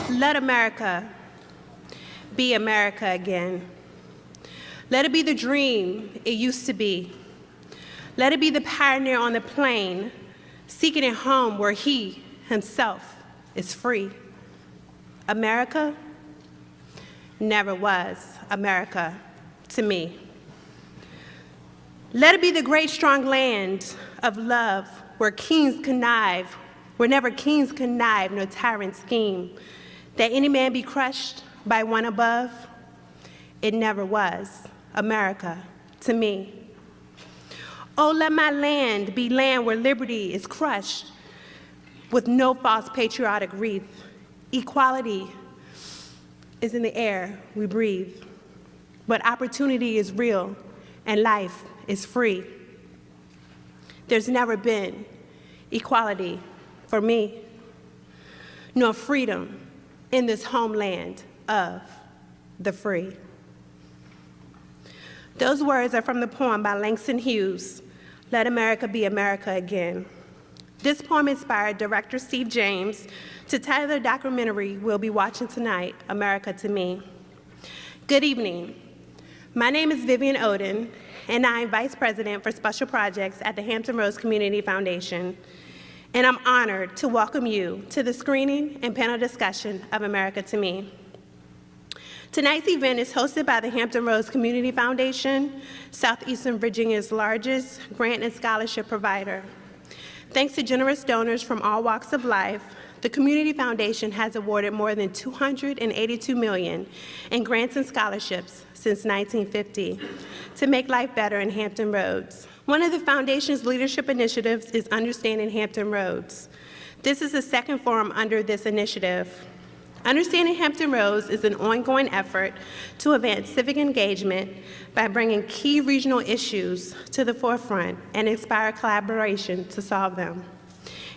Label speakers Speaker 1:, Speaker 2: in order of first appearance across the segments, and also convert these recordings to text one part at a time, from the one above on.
Speaker 1: Let America be America again. Let it be the dream it used to be. Let it be the pioneer on the plain, seeking a home where he himself is free. America never was America to me. Let it be the great strong land of love where kings connive, where never kings connive, no tyrant scheme, that any man be crushed by one above. It never was America to me. Oh, let my land be land where liberty is crushed with no false patriotic wreath. Equality is in the air we breathe, but opportunity is real and life is free. There's never been equality for me, nor freedom in this homeland of the free. Those words are from the poem by Langston Hughes, Let America Be America Again. This poem inspired director Steve James to title the documentary we'll be watching tonight, America to Me. Good evening. My name is Vivian Oden, and I'm Vice President for Special Projects at the Hampton Roads Community Foundation, and I'm honored to welcome you to the screening and panel discussion of America to Me. Tonight's event is hosted by the Hampton Roads Community Foundation, Southeastern Virginia's largest grant and scholarship provider. Thanks to generous donors from all walks of life, the Community Foundation has awarded more than $282 million in grants and scholarships since 1950 to make life better in Hampton Roads. One of the Foundation's leadership initiatives is Understanding Hampton Roads. This is the second forum under this initiative. Understanding Hampton Roads is an ongoing effort to advance civic engagement by bringing key regional issues to the forefront and inspire collaboration to solve them.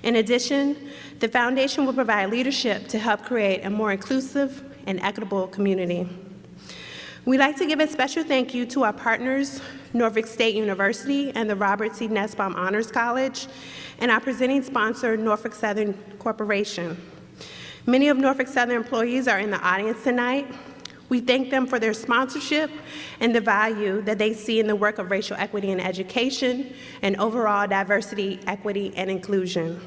Speaker 1: In addition, the Foundation will provide leadership to help create a more inclusive and equitable community. We'd like to give a special thank you to our partners, Norfolk State University and the Robert C. Nussbaum Honors College, and our presenting sponsor, Norfolk Southern Corporation. Many of Norfolk Southern employees are in the audience tonight. We thank them for their sponsorship and the value that they see in the work of racial equity in education and overall diversity, equity, and inclusion.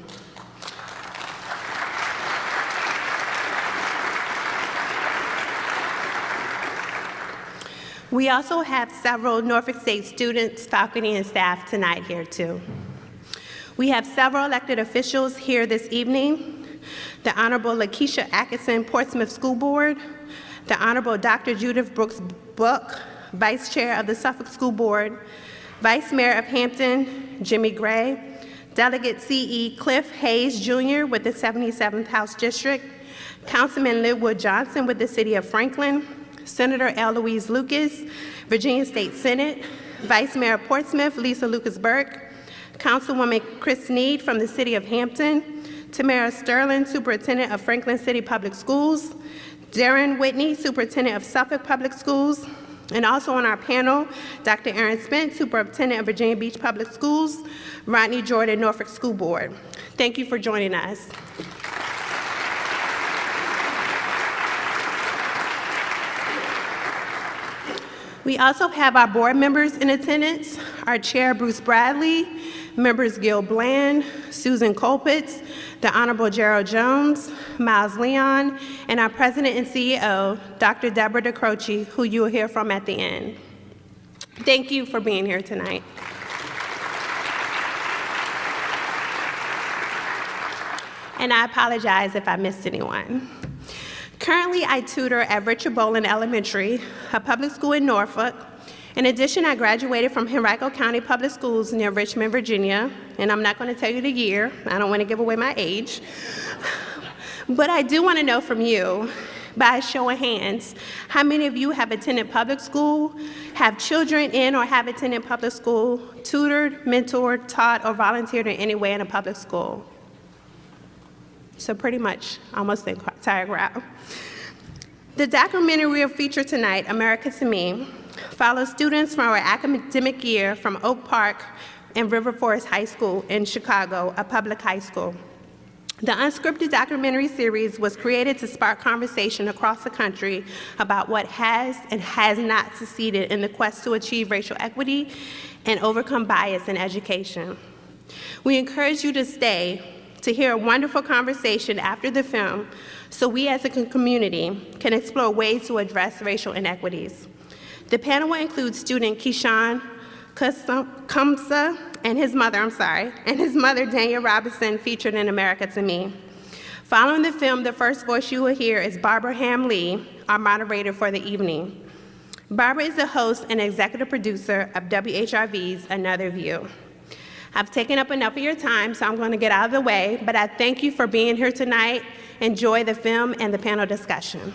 Speaker 1: We also have several Norfolk State students, faculty, and staff tonight here too. We have several elected officials here this evening. The Honorable Lakeisha Atkinson, Portsmouth School Board, the Honorable Dr. Judith Brooks Book, Vice Chair of the Suffolk School Board, Vice Mayor of Hampton, Jimmy Gray, Delegate C.E. Cliff Hayes Jr. with the 77th House District, Councilman Linwood Johnson with the City of Franklin, Senator Eloise Lucas, Virginia State Senate, Vice Mayor of Portsmouth, Lisa Lucas-Burke, Councilwoman Chris Need from the City of Hampton, Tamara Sterling, Superintendent of Franklin City Public Schools, Darren Whitney, Superintendent of Suffolk Public Schools, and also on our panel, Dr. Aaron Spence, Superintendent of Virginia Beach Public Schools, Rodney Jordan, Norfolk School Board. Thank you for joining us. We also have our board members in attendance, our chair, Bruce Bradley, members Gil Bland, Susan Colpitz, the Honorable Gerald Jones, Miles Leon, and our president and CEO, Dr. Deborah DeCroce, who you will hear from at the end. Thank you for being here tonight. And I apologize if I missed anyone. Currently, I tutor at Richard Bolin Elementary, a public school in Norfolk. In addition, I graduated from Henrico County Public Schools near Richmond, Virginia, and I'm not going to tell you the year. I don't want to give away my age. But I do want to know from you, by a show of hands, how many of you have attended public school, have children in or have attended public school, tutored, mentored, taught, or volunteered in any way in a public school? So pretty much almost the entire crowd. The documentary we'll feature tonight, America to Me, follows students from our academic year from Oak Park and River Forest High School in Chicago, a public high school. The unscripted documentary series was created to spark conversation across the country about what has and has not succeeded in the quest to achieve racial equity and overcome bias in education. We encourage you to stay to hear a wonderful conversation after the film so we as a community can explore ways to address racial inequities. The panel will include student Keyshawn Kumsa and his mother, Daniel Robinson, featured in America to Me. Following the film, the first voice you will hear is Barbara Ham Lee, our moderator for the evening. Barbara is the host and executive producer of WHRV's Another View. I've taken up enough of your time, so I'm going to get out of the way, but I thank you for being here tonight. Enjoy the film and the panel discussion.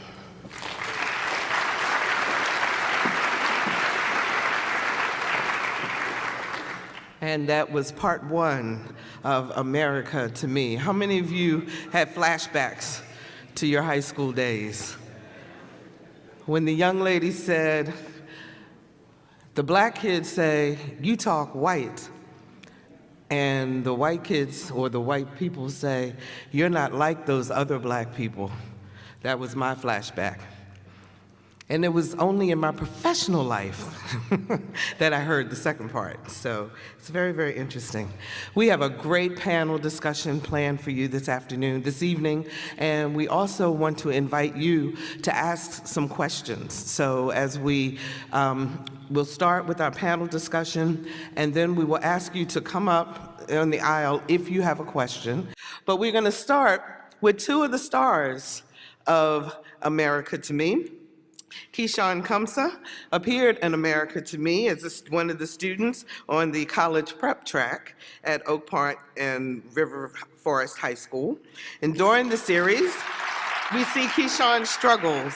Speaker 2: And that was part one of America to Me. How many of you had flashbacks to your high school days? When the young lady said, the black kids say, you talk white, and the white kids or the white people say, you're not like those other black people. That was my flashback. And it was only in my professional life that I heard the second part. So it's very, very interesting. We have a great panel discussion planned for you this evening, and we also want to invite you to ask some questions. So as we'll start with our panel discussion, and then we will ask you to come up on the aisle if you have a question. But we're gonna start with two of the stars of America to Me. Keyshawn Kumsa appeared in America to Me as one of the students on the college prep track at Oak Park and River Forest High School. And during the series, we see Keyshawn's struggles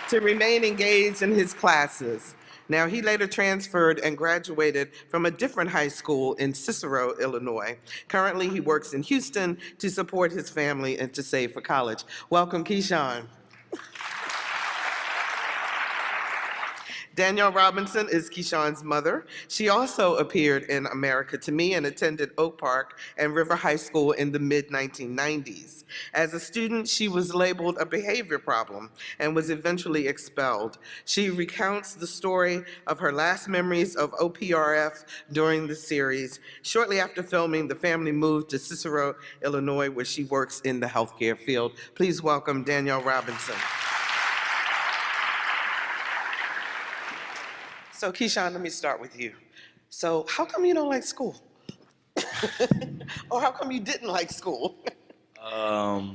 Speaker 2: to remain engaged in his classes. Now, he later transferred and graduated from a different high school in Cicero, Illinois. Currently, he works in Houston to support his family and to save for college. Welcome, Keyshawn. Danielle Robinson is Keyshawn's mother. She also appeared in America to Me and attended Oak Park and River High School in the mid-1990s. As a student, she was labeled a behavior problem and was eventually expelled. She recounts the story of her last memories of OPRF during the series. Shortly after filming, the family moved to Cicero, Illinois, where she works in the healthcare field. Please welcome Danielle Robinson. So Keyshawn, let me start with you. So how come you don't like school? Or how come you didn't like school?
Speaker 3: I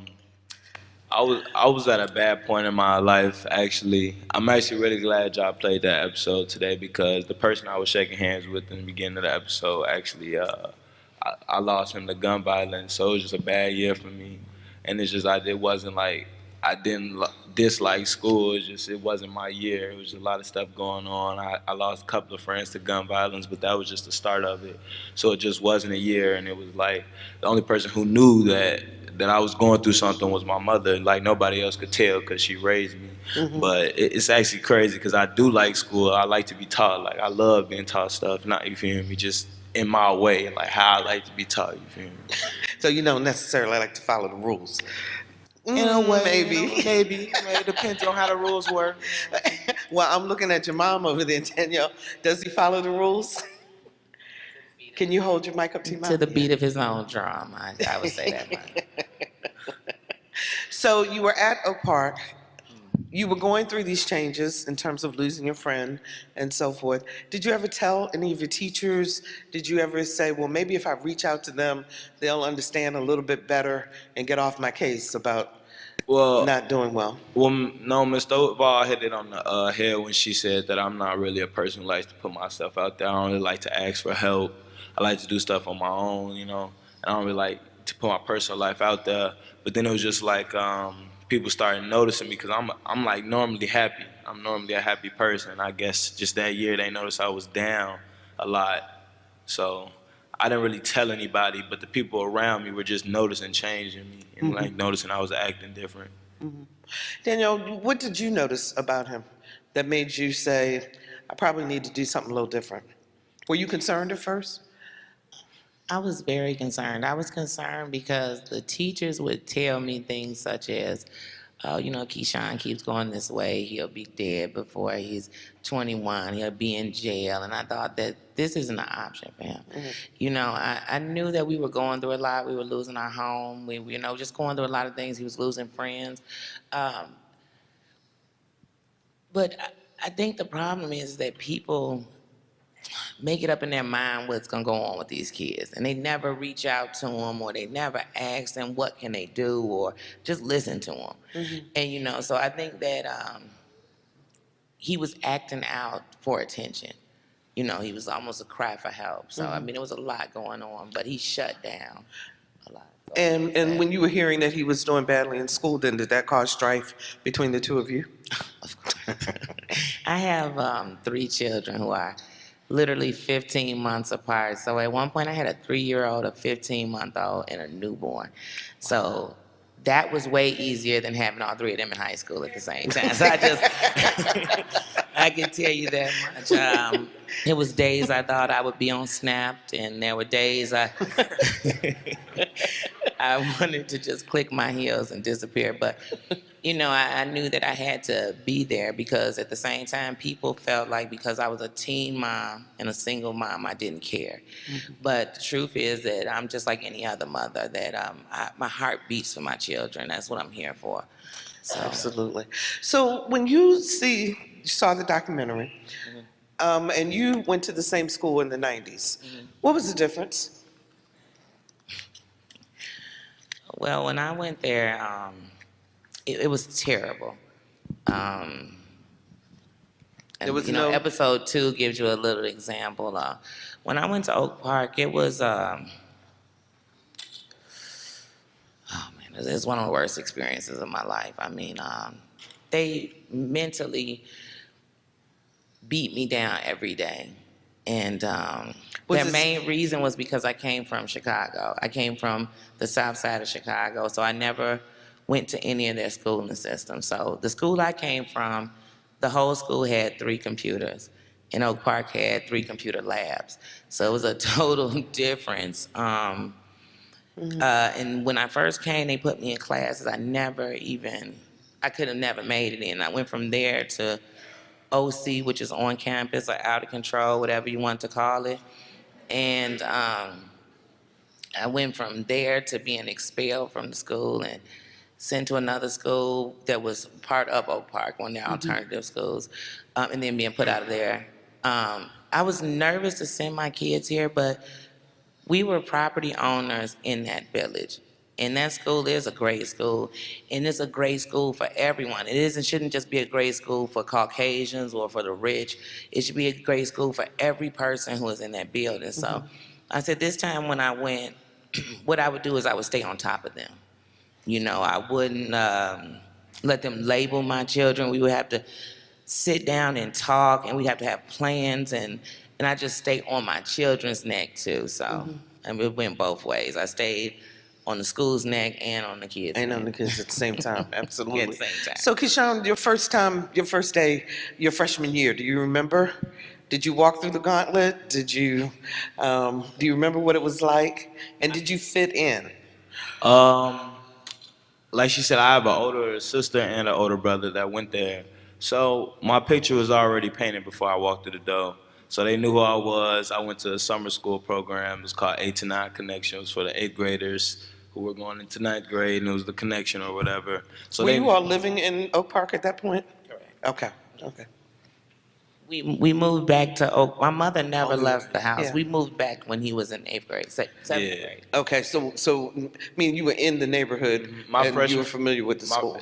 Speaker 3: was at a bad point in my life, actually. I'm actually really glad y'all played that episode today because the person I was shaking hands with in the beginning of the episode, actually, I lost him to gun violence, so it was just a bad year for me. And it's just, it wasn't like, I didn't dislike school, it wasn't my year. It was a lot of stuff going on. I lost a couple of friends to gun violence, but that was just the start of it. So it just wasn't a year, and it was like, the only person who knew that I was going through something was my mother. Like, nobody else could tell because she raised me. Mm-hmm. But it's actually crazy because I do like school. I like to be taught. Like, I love being taught stuff, not, you feel me, just in my way, like how I like to be taught, you feel me?
Speaker 2: So you don't necessarily like to follow the rules?
Speaker 3: In a way, maybe. It depends on how the rules work.
Speaker 2: Well, I'm looking at your mom over there, Danielle. Does he follow the rules? Can you hold your mic up to your mouth?
Speaker 4: To the beat of his own drum, I would say that much.
Speaker 2: So you were at Oak Park. You were going through these changes in terms of losing your friend and so forth. Did you ever tell any of your teachers? Did you ever say, well, maybe if I reach out to them, they'll understand a little bit better and get off my case about not doing well?
Speaker 3: Well, no, Ms. Stovall hit it on the head when she said that I'm not really a person who likes to put myself out there. I don't really like to ask for help. I like to do stuff on my own, you know. And I don't really like to put my personal life out there. But then it was just like, people started noticing me because I'm like normally happy. I'm normally a happy person. I guess just that year they noticed I was down a lot. So I didn't really tell anybody, but the people around me were just noticing change in me and like noticing I was acting different.
Speaker 2: Mm-hmm. Danielle, what did you notice about him that made you say, I probably need to do something a little different? Were you concerned at first?
Speaker 4: I was very concerned. I was concerned because the teachers would tell me things such as, Keyshawn keeps going this way, he'll be dead before he's 21, he'll be in jail. And I thought that this isn't an option for him. I knew that we were going through a lot. We were losing our home. We just going through a lot of things. He was losing friends. But I think the problem is that people make it up in their mind what's going to go on with these kids, and they never reach out to them, or they never ask them what can they do, or just listen to them. And so I think that he was acting out for attention. He was almost a cry for help. So I mean, there was a lot going on, but he shut down a lot. So
Speaker 2: And when you were hearing that he was doing badly in school, then did that cause strife between the two of you?
Speaker 4: I have 3 children who are literally 15 months apart. So at one point I had a 3-year-old, a 15-month-old, and a newborn. So that was way easier than having all 3 of them in high school at the same time. So I can tell you that much. There was days I thought I would be on Snapped, and there were days I wanted to just click my heels and disappear. But I knew that I had to be there, because at the same time, people felt like because I was a teen mom and a single mom, I didn't care. But the truth is that I'm just like any other mother, that my heart beats for my children. That's what I'm here for. So.
Speaker 2: Absolutely. So when you saw the documentary, and you went to the same school in the 90s, what was the difference?
Speaker 4: Well, when I went there, it was terrible.
Speaker 2: There was no
Speaker 4: episode 2 gives you a little example. When I went to Oak Park, it was it's one of the worst experiences of my life. I mean, they mentally beat me down every day, and their main reason was because I came from Chicago. I came from the south side of Chicago, so I never went to any of their schooling systems. So the school I came from, the whole school had 3 computers, and Oak Park had 3 computer labs. So it was a total difference. And when I first came, they put me in classes I could have never made it in. I went from there to OC, which is on campus, or out of control, whatever you want to call it. And I went from there to being expelled from the school and sent to another school that was part of Oak Park, one of their alternative schools, and then being put out of there. I was nervous to send my kids here, but we were property owners in that village. And that school is a great school, and it's a great school for everyone. It shouldn't just be a great school for Caucasians or for the rich. It should be a great school for every person who is in that building. So I said this time when I went, what I would do is I would stay on top of them. I wouldn't let them label my children. We would have to sit down and talk, and we'd have to have plans, and I just stay on my children's neck too. So and it went both ways. I stayed on the school's neck and on the kids'
Speaker 2: And
Speaker 4: neck.
Speaker 2: on the kids at the same time, absolutely.
Speaker 4: At the same time.
Speaker 2: So Keyshawn, your first day, your freshman year, do you remember? Did you walk through the gauntlet? Do you remember what it was like? And did you fit in?
Speaker 3: Like she said, I have an older sister and an older brother that went there. So my picture was already painted before I walked through the door. So they knew who I was. I went to a summer school program. It was called 8 to 9 Connection. It was for the 8th graders who were going into 9th grade, and it was the connection or whatever. So
Speaker 2: Were you all living in Oak Park at that point?
Speaker 4: Correct.
Speaker 2: Okay.
Speaker 4: We moved back to Oak. My mother never left the house.
Speaker 2: Yeah.
Speaker 4: We moved back when he was in 8th grade, 7th grade.
Speaker 2: Okay, so I mean, you were in the neighborhood, and you were familiar with the school.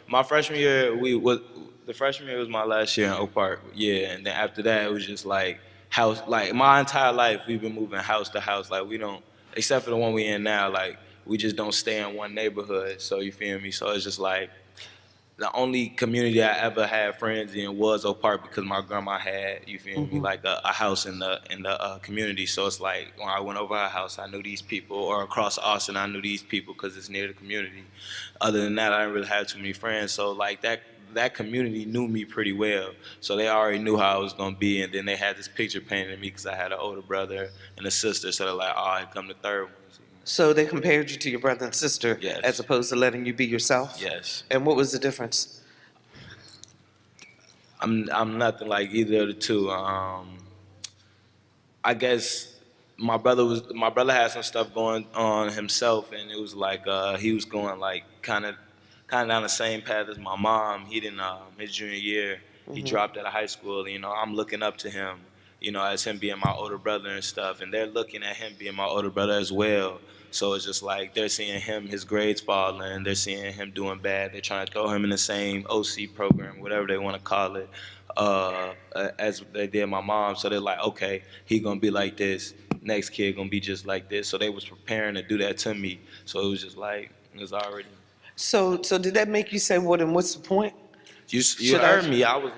Speaker 3: My freshman year, the freshman year was my last year in Oak Park. Yeah, and then after that, it was just like house. Like my entire life, we've been moving house to house. Like we don't, except for the one we in now. Like we just don't stay in one neighborhood. So you feel me? So it's just like the only community I ever had friends in was Oak Park because my grandma had, you feel me, like a house in the community. So it's like when I went over her house, I knew these people, or across Austin, I knew these people because it's near the community. Other than that, I didn't really have too many friends. So like that that community knew me pretty well, so they already knew how I was gonna be. And then they had this picture painted of me because I had an older brother and a sister. So they're like, "Oh, here come the third one."
Speaker 2: So they compared you to your brother and sister
Speaker 3: Yes.
Speaker 2: as opposed to letting you be yourself?
Speaker 3: Yes.
Speaker 2: And what was the difference?
Speaker 3: I'm nothing like either of the two. I guess my brother had some stuff going on himself, and it was like he was going like kind of down the same path as my mom. He didn't his junior year he dropped out of high school. You know, I'm looking up to him, you know, as him being my older brother and stuff, and they're looking at him being my older brother as well. So it's just like they're seeing him, his grades falling, they're seeing him doing bad. They're trying to throw him in the same OC program, whatever they want to call it, as they did my mom. So they're like, okay, he gonna be like this. Next kid gonna be just like this. So they was preparing to do that to me. So it was just like it was already.
Speaker 2: So did that make you say, well, then what's the point?
Speaker 3: You
Speaker 2: Should
Speaker 3: heard
Speaker 2: I-
Speaker 3: me. I was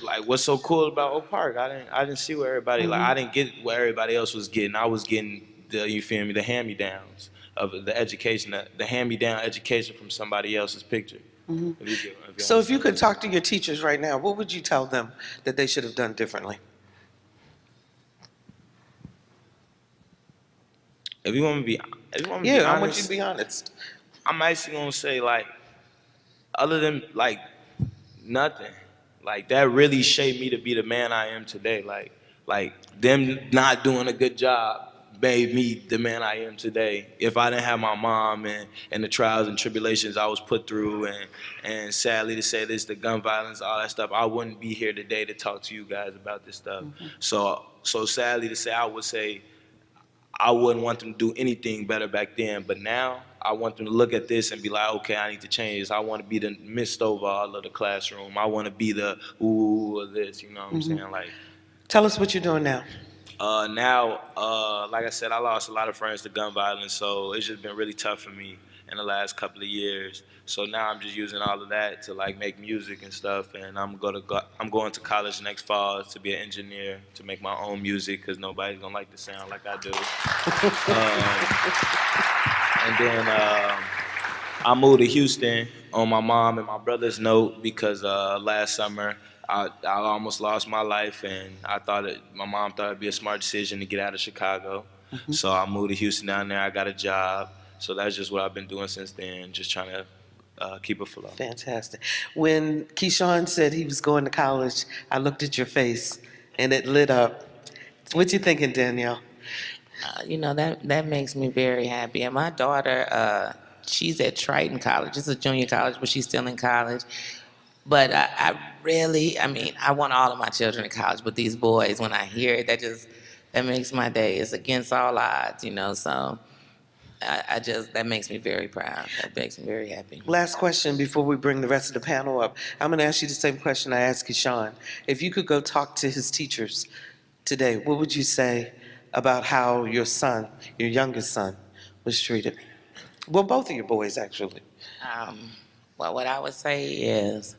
Speaker 3: like, what's so cool about Oak Park? I didn't see where everybody like I didn't get what everybody else was getting. I was getting you feel me, the hand me downs of the education, the hand me down education from somebody else's picture.
Speaker 2: So if you could talk to your teachers right now, what would you tell them that they should have done differently?
Speaker 3: If you want me to be, if you want me to
Speaker 2: Yeah,
Speaker 3: be
Speaker 2: I want
Speaker 3: honest,
Speaker 2: you to be honest.
Speaker 3: I'm actually gonna say like, other than like nothing, like that really shaped me to be the man I am today. Like them not doing a good job made me the man I am today. If I didn't have my mom and the trials and tribulations I was put through and sadly to say this, the gun violence, all that stuff, I wouldn't be here today to talk to you guys about this stuff. So sadly to say, I would say I wouldn't want them to do anything better back then, but now I want them to look at this and be like, okay, I need to change this. I want to be the Miss Stovall of the classroom. I want to be the ooh of this, you know what I'm saying? Like,
Speaker 2: Tell us what you're doing now.
Speaker 3: now, like I said, I lost a lot of friends to gun violence, so it's just been really tough for me in the last couple of years. So now I'm just using all of that to like make music and stuff, and I'm going to college next fall to be an engineer to make my own music because nobody's gonna like the sound like I do. And then I moved to Houston on my mom and my brother's note because last summer I almost lost my life, and my mom thought it'd be a smart decision to get out of Chicago. So I moved to Houston down there. I got a job. So that's just what I've been doing since then, just trying to keep it afloat.
Speaker 2: Fantastic. When Keyshawn said he was going to college, I looked at your face and it lit up. What you thinking, Danielle?
Speaker 4: You know, that makes me very happy. And my daughter, she's at Triton College. It's a junior college, but she's still in college. But I mean, I want all of my children in college, but these boys, when I hear it, that makes my day. It's against all odds, you know, so that makes me very proud. That makes me very happy.
Speaker 2: Last question before we bring the rest of the panel up. I'm going to ask you the same question I asked Keyshawn. If you could go talk to his teachers today, what would you say about how your son, your youngest son, was treated? Well, both of your boys, actually.
Speaker 4: Well, what I would say is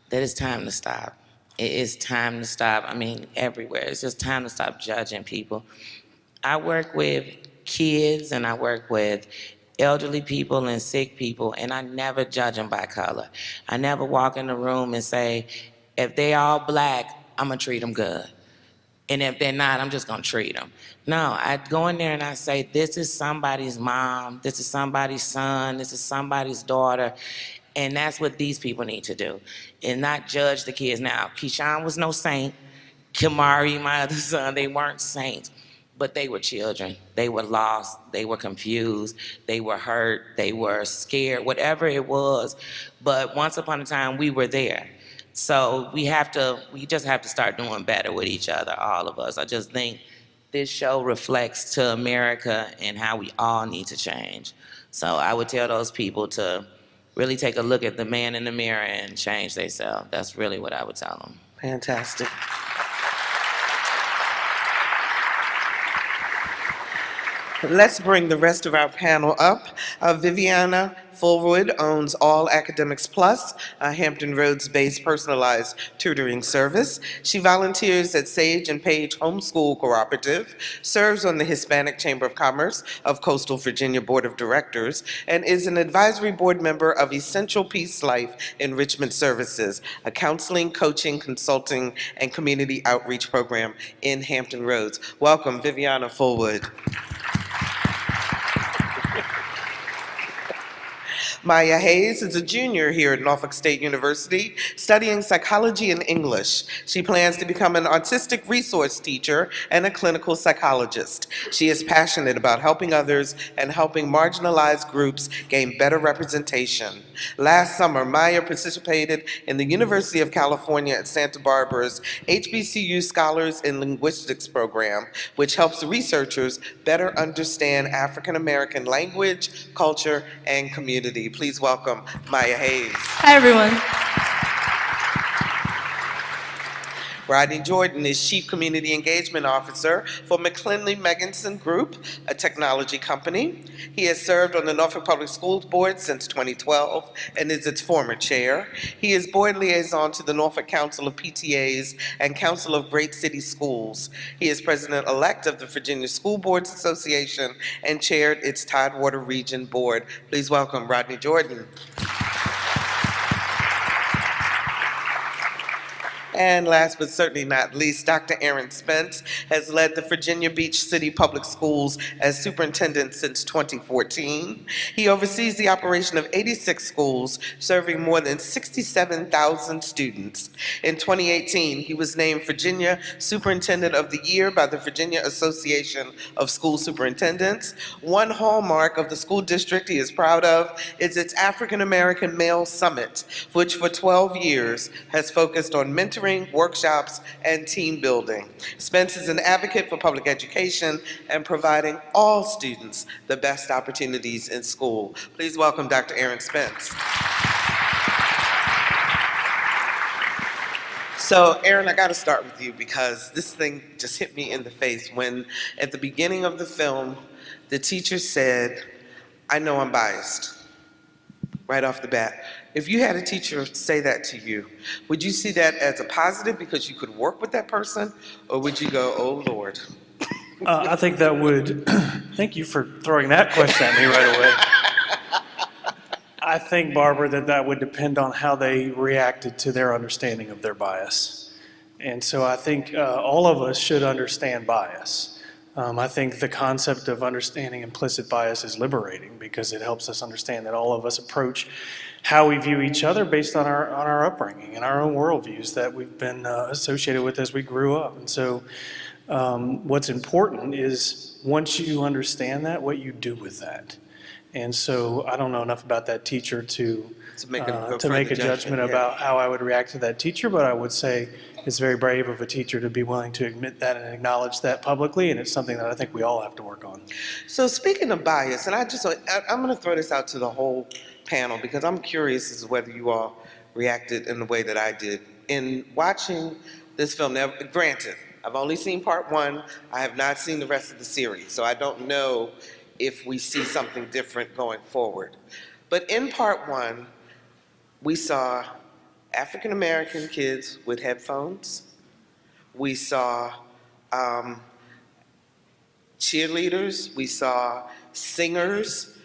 Speaker 4: that it's time to stop. It is time to stop. I mean, everywhere. It's just time to stop judging people. I work with kids and I work with elderly people and sick people, and I never judge them by color. I never walk in the room and say, if they all black, I'm gonna treat them good. And if they're not, I'm just gonna treat them. No, I go in there and I say, this is somebody's mom, this is somebody's son, this is somebody's daughter, and that's what these people need to do, and not judge the kids. Now, Keyshawn was no saint. Kamari, my other son, they weren't saints, but they were children. They were lost, they were confused, they were hurt, they were scared, whatever it was. But once upon a time, we were there. So we just have to start doing better with each other, all of us. I just think this show reflects to America and how we all need to change. So I would tell those people to really take a look at the man in the mirror and change themselves. That's really what I would tell them.
Speaker 2: Let's bring the rest of our panel up. Viviana Fullwood owns All Academics Plus, a Hampton Roads-based personalized tutoring service. She volunteers at Sage and Page Homeschool Cooperative, serves on the Hispanic Chamber of Commerce of Coastal Virginia Board of Directors, and is an advisory board member of Essential Peace Life Enrichment Services, a counseling, coaching, consulting, and community outreach program in Hampton Roads. Welcome, Viviana Fullwood. Maya Hayes is a junior here at Norfolk State University, studying psychology and English. She plans to become an autistic resource teacher and a clinical psychologist. She is passionate about helping others and helping marginalized groups gain better representation. Last summer, Maya participated in the University of California at Santa Barbara's HBCU Scholars in Linguistics program, which helps researchers better understand African American language, culture, and community. Please welcome Maya Hayes.
Speaker 5: Hi, everyone.
Speaker 2: Rodney Jordan is Chief Community Engagement Officer for McClendley Megginson Group, a technology company. He has served on the Norfolk Public Schools Board since 2012 and is its former chair. He is board liaison to the Norfolk Council of PTAs and Council of Great City Schools. He is president-elect of the Virginia School Boards Association and chaired its Tidewater Region Board. Please welcome Rodney Jordan. And last but certainly not least, Dr. Aaron Spence has led the Virginia Beach City Public Schools as superintendent since 2014. He oversees the operation of 86 schools, serving more than 67,000 students. In 2018, he was named Virginia Superintendent of the Year by the Virginia Association of School Superintendents. One hallmark of the school district he is proud of is its African American Male Summit, which for 12 years has focused on mentoring, workshops, and team building. Spence is an advocate for public education and providing all students the best opportunities in school. Please welcome Dr. Aaron Spence. So, Aaron, I gotta start with you because this thing just hit me in the face when, at the beginning of the film, the teacher said, "I know I'm biased," right off the bat. If you had a teacher say that to you, would you see that as a positive because you could work with that person, or would you go, "Oh, Lord"?
Speaker 6: I think that would, thank you for throwing that question at me right away. I think, Barbara, that would depend on how they reacted to their understanding of their bias. And so I think all of us should understand bias. I think the concept of understanding implicit bias is liberating because it helps us understand that all of us approach how we view each other based on our upbringing and our own worldviews that we've been associated with as we grew up. And so what's important is once you understand that, what you do with that. And so I don't know enough about that teacher to make a judgment about how I would react to that teacher, but I would say it's very brave of a teacher to be willing to admit that and acknowledge that publicly, and it's something that I think we all have to work on.
Speaker 2: So speaking of bias, and I'm going to throw this out to the whole panel because I'm curious as to whether you all reacted in the way that I did. In watching this film, now, granted, I've only seen part one, I have not seen the rest of the series, so I don't know if we see something different going forward. But in part one, we saw African American kids with headphones. We saw cheerleaders. We saw singers.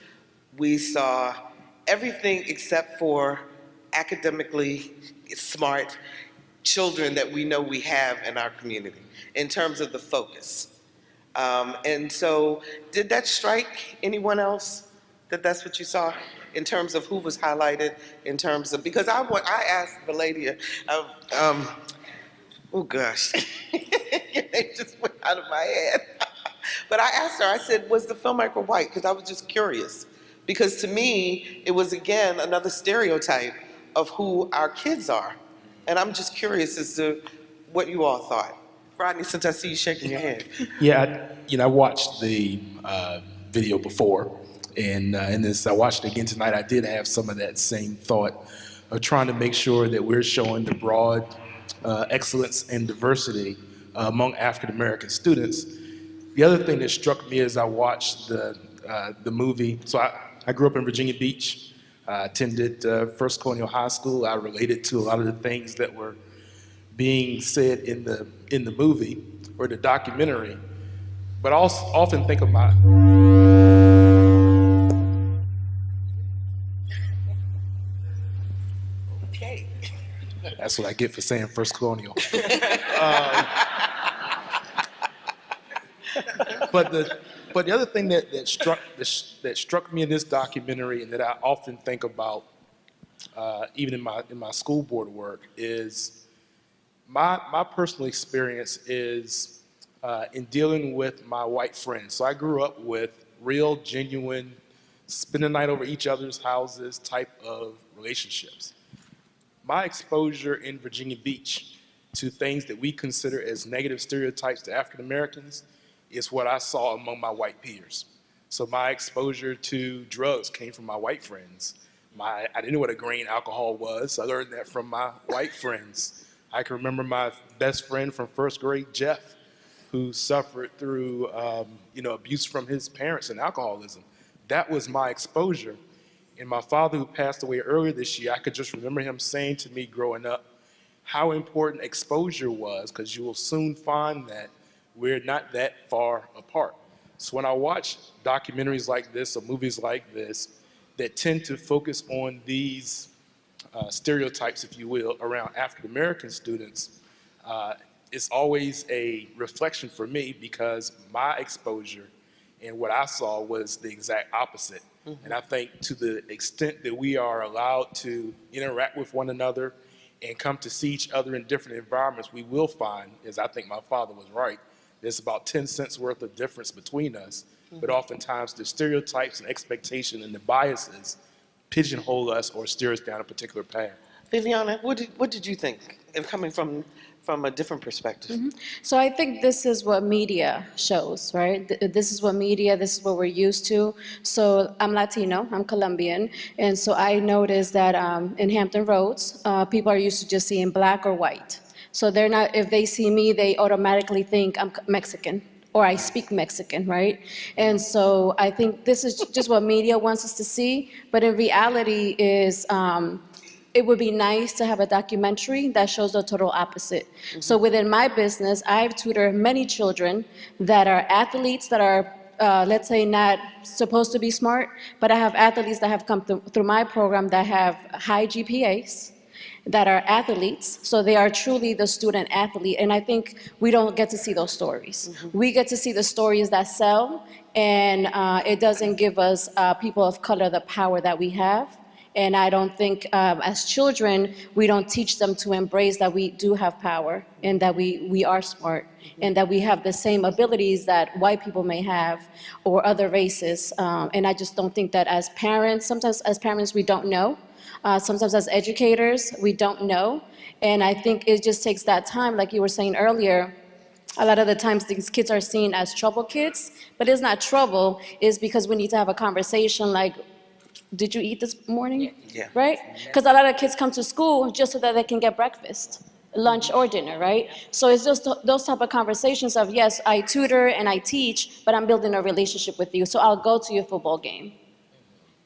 Speaker 2: We saw everything except for academically smart children that we know we have in our community in terms of the focus. And so did that strike anyone else that that's what you saw in terms of who was highlighted, in terms of, because I asked the lady, oh gosh, it just went out of my head. But I asked her, I said, was the filmmaker white? Because I was just curious. Because to me, it was again another stereotype of who our kids are. And I'm just curious as to what you all thought. Rodney, since I see you shaking your head.
Speaker 7: Yeah, I watched the video before, and I watched it again tonight. I did have some of that same thought of trying to make sure that we're showing the broad excellence and diversity among African American students. The other thing that struck me as I watched the movie, so I grew up in Virginia Beach. I attended First Colonial High School. I related to a lot of the things that were being said in the movie or the documentary. But I also often think about
Speaker 2: Okay.
Speaker 7: that's what I get for saying First Colonial. But the other thing that struck me in this documentary and that I often think about, even in my school board work, is my personal experience is in dealing with my white friends. So I grew up with real, genuine, spend the night over each other's houses type of relationships. My exposure in Virginia Beach to things that we consider as negative stereotypes to African Americans is what I saw among my white peers. So my exposure to drugs came from my white friends. I didn't know what a grain alcohol was, so I learned that from my white friends. I can remember my best friend from first grade, Jeff, who suffered through abuse from his parents and alcoholism. That was my exposure. And my father, who passed away earlier this year, I could just remember him saying to me growing up how important exposure was, because you will soon find that we're not that far apart. So when I watch documentaries like this or movies like this that tend to focus on these stereotypes, if you will, around African American students, it's always a reflection for me because my exposure and what I saw was the exact opposite. And I think to the extent that we are allowed to interact with one another and come to see each other in different environments, we will find, as I think my father was right, there's about 10 cents worth of difference between us. But oftentimes the stereotypes and expectation and the biases pigeonhole us or steer us down a particular path.
Speaker 2: Viviana, what did you think? And coming from a different perspective.
Speaker 5: So I think this is what media shows, right? This is this is what we're used to. So I'm Latino, I'm Colombian, and so I noticed that in Hampton Roads, people are used to just seeing black or white. So they're not, if they see me, they automatically think I'm Mexican or I speak Mexican, right? And so I think this is just what media wants us to see, but in reality is, it would be nice to have a documentary that shows the total opposite. So within my business, I've tutored many children that are athletes that are, let's say, not supposed to be smart, but I have athletes that have come through my program that have high GPAs, that are athletes, so they are truly the student athlete, and I think we don't get to see those stories. We get to see the stories that sell, and it doesn't give us, people of color, the power that we have. And I don't think, as children, we don't teach them to embrace that we do have power and that we are smart and that we have the same abilities that white people may have or other races. And I just don't think that as parents, sometimes as parents we don't know. Sometimes as educators, we don't know. And I think it just takes that time, like you were saying earlier. A lot of the times these kids are seen as trouble kids, but it's not trouble, it's because we need to have a conversation like, did you eat this morning?
Speaker 2: Yeah.
Speaker 5: Right? Because a lot of kids come to school just so that they can get breakfast, lunch or dinner, right? So it's just those type of conversations of, yes, I tutor and I teach, but I'm building a relationship with you, so I'll go to your football game.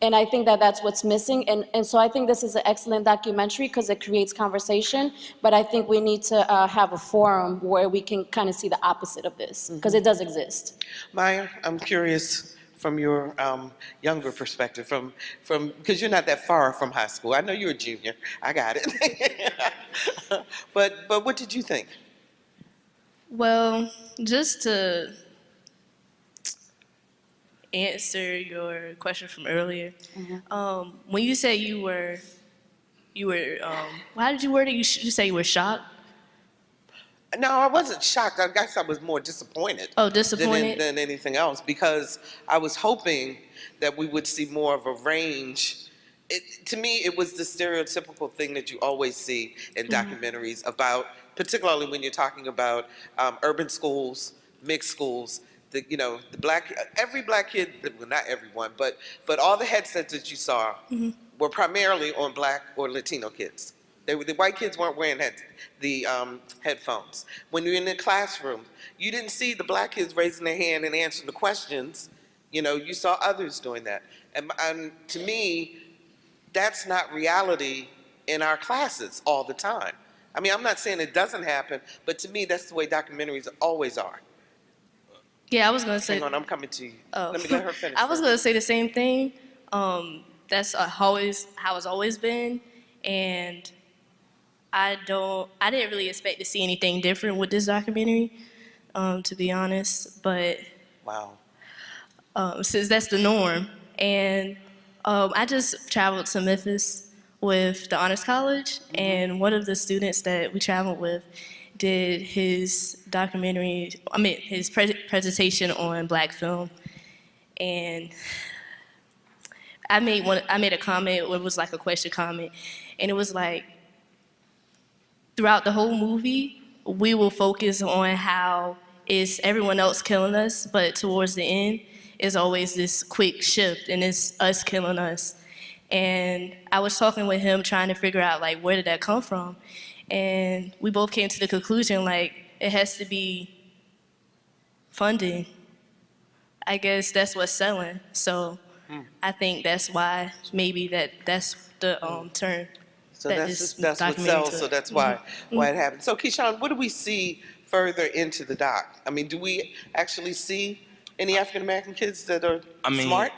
Speaker 5: And I think that that's what's missing. And so I think this is an excellent documentary because it creates conversation, but I think we need to have a forum where we can kind of see the opposite of this, because it does exist.
Speaker 2: Maya, I'm curious from your younger perspective, from because you're not that far from high school. I know you're a junior. I got it. but what did you think?
Speaker 8: Well, just to answer your question from earlier, when you say you were, how did you word it? You say you were shocked?
Speaker 2: No, I wasn't shocked. I guess I was more disappointed.
Speaker 8: Oh, disappointed?
Speaker 2: Than anything else, because I was hoping that we would see more of a range. To me, it was the stereotypical thing that you always see in documentaries about, particularly when you're talking about urban schools, mixed schools. Every black kid, well, not everyone, but all the headsets that you saw were primarily on black or Latino kids. The white kids weren't wearing headphones. When you're in the classroom, you didn't see the black kids raising their hand and answering the questions. You know, you saw others doing that. And to me, that's not reality in our classes all the time. I mean, I'm not saying it doesn't happen, but to me, that's the way documentaries always are.
Speaker 8: Yeah, I was gonna say.
Speaker 2: Hang on, I'm coming to you.
Speaker 8: Oh.
Speaker 2: Let me let her finish.
Speaker 8: I was
Speaker 2: first.
Speaker 8: gonna say the same thing. That's always how it's always been, and I didn't really expect to see anything different with this documentary, to be honest. But
Speaker 2: Wow.
Speaker 8: since that's the norm, and I just traveled to Memphis with the Honors College, and one of the students that we traveled with did his documentary, his presentation on black film, and I made a comment. It was like a question comment, and it was like, throughout the whole movie, we will focus on how it's everyone else killing us, but towards the end, it's always this quick shift, and it's us killing us. And I was talking with him, trying to figure out like, where did that come from? And we both came to the conclusion, like, it has to be funding. I guess that's what's selling. So I think that's why maybe that's the term.
Speaker 2: So
Speaker 8: that
Speaker 2: that's
Speaker 8: this
Speaker 2: what
Speaker 8: documentary
Speaker 2: sells.
Speaker 8: took.
Speaker 2: So that's why it happened. So Keyshawn, what do we see further into the doc? I mean, do we actually see any African American kids that are smart?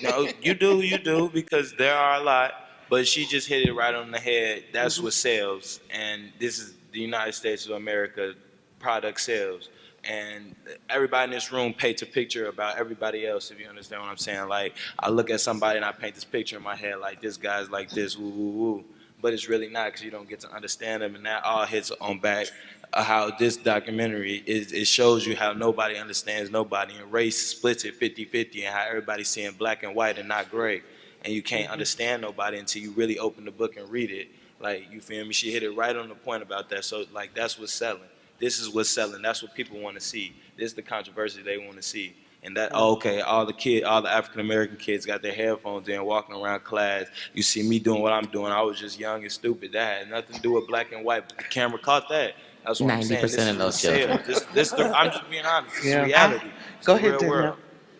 Speaker 3: No, you do, because there are a lot. But she just hit it right on the head. That's what sells, and this is the United States of America. Product sales, and everybody in this room paints a picture about everybody else. If you understand what I'm saying, like I look at somebody and I paint this picture in my head, like this guy's like this, woo woo woo. But it's really not, because you don't get to understand them, and that all hits on back how this documentary is. It shows you how nobody understands nobody, and race splits it 50-50, and how everybody's seeing black and white and not gray. And you can't understand nobody until you really open the book and read it. Like, you feel me? She hit it right on the point about that. So, like, that's what's selling. This is what's selling. That's what people want to see. This is the controversy they want to see. And that, okay, all the African-American kids got their headphones in, walking around class. You see me doing what I'm doing. I was just young and stupid. That had nothing to do with black and white, but the camera caught that. That's what I'm saying.
Speaker 4: 90% of those children.
Speaker 3: I'm just being honest. It's
Speaker 2: Yeah.
Speaker 3: reality. It's
Speaker 2: Go
Speaker 3: the
Speaker 2: ahead,
Speaker 3: real
Speaker 2: Danielle.
Speaker 3: world.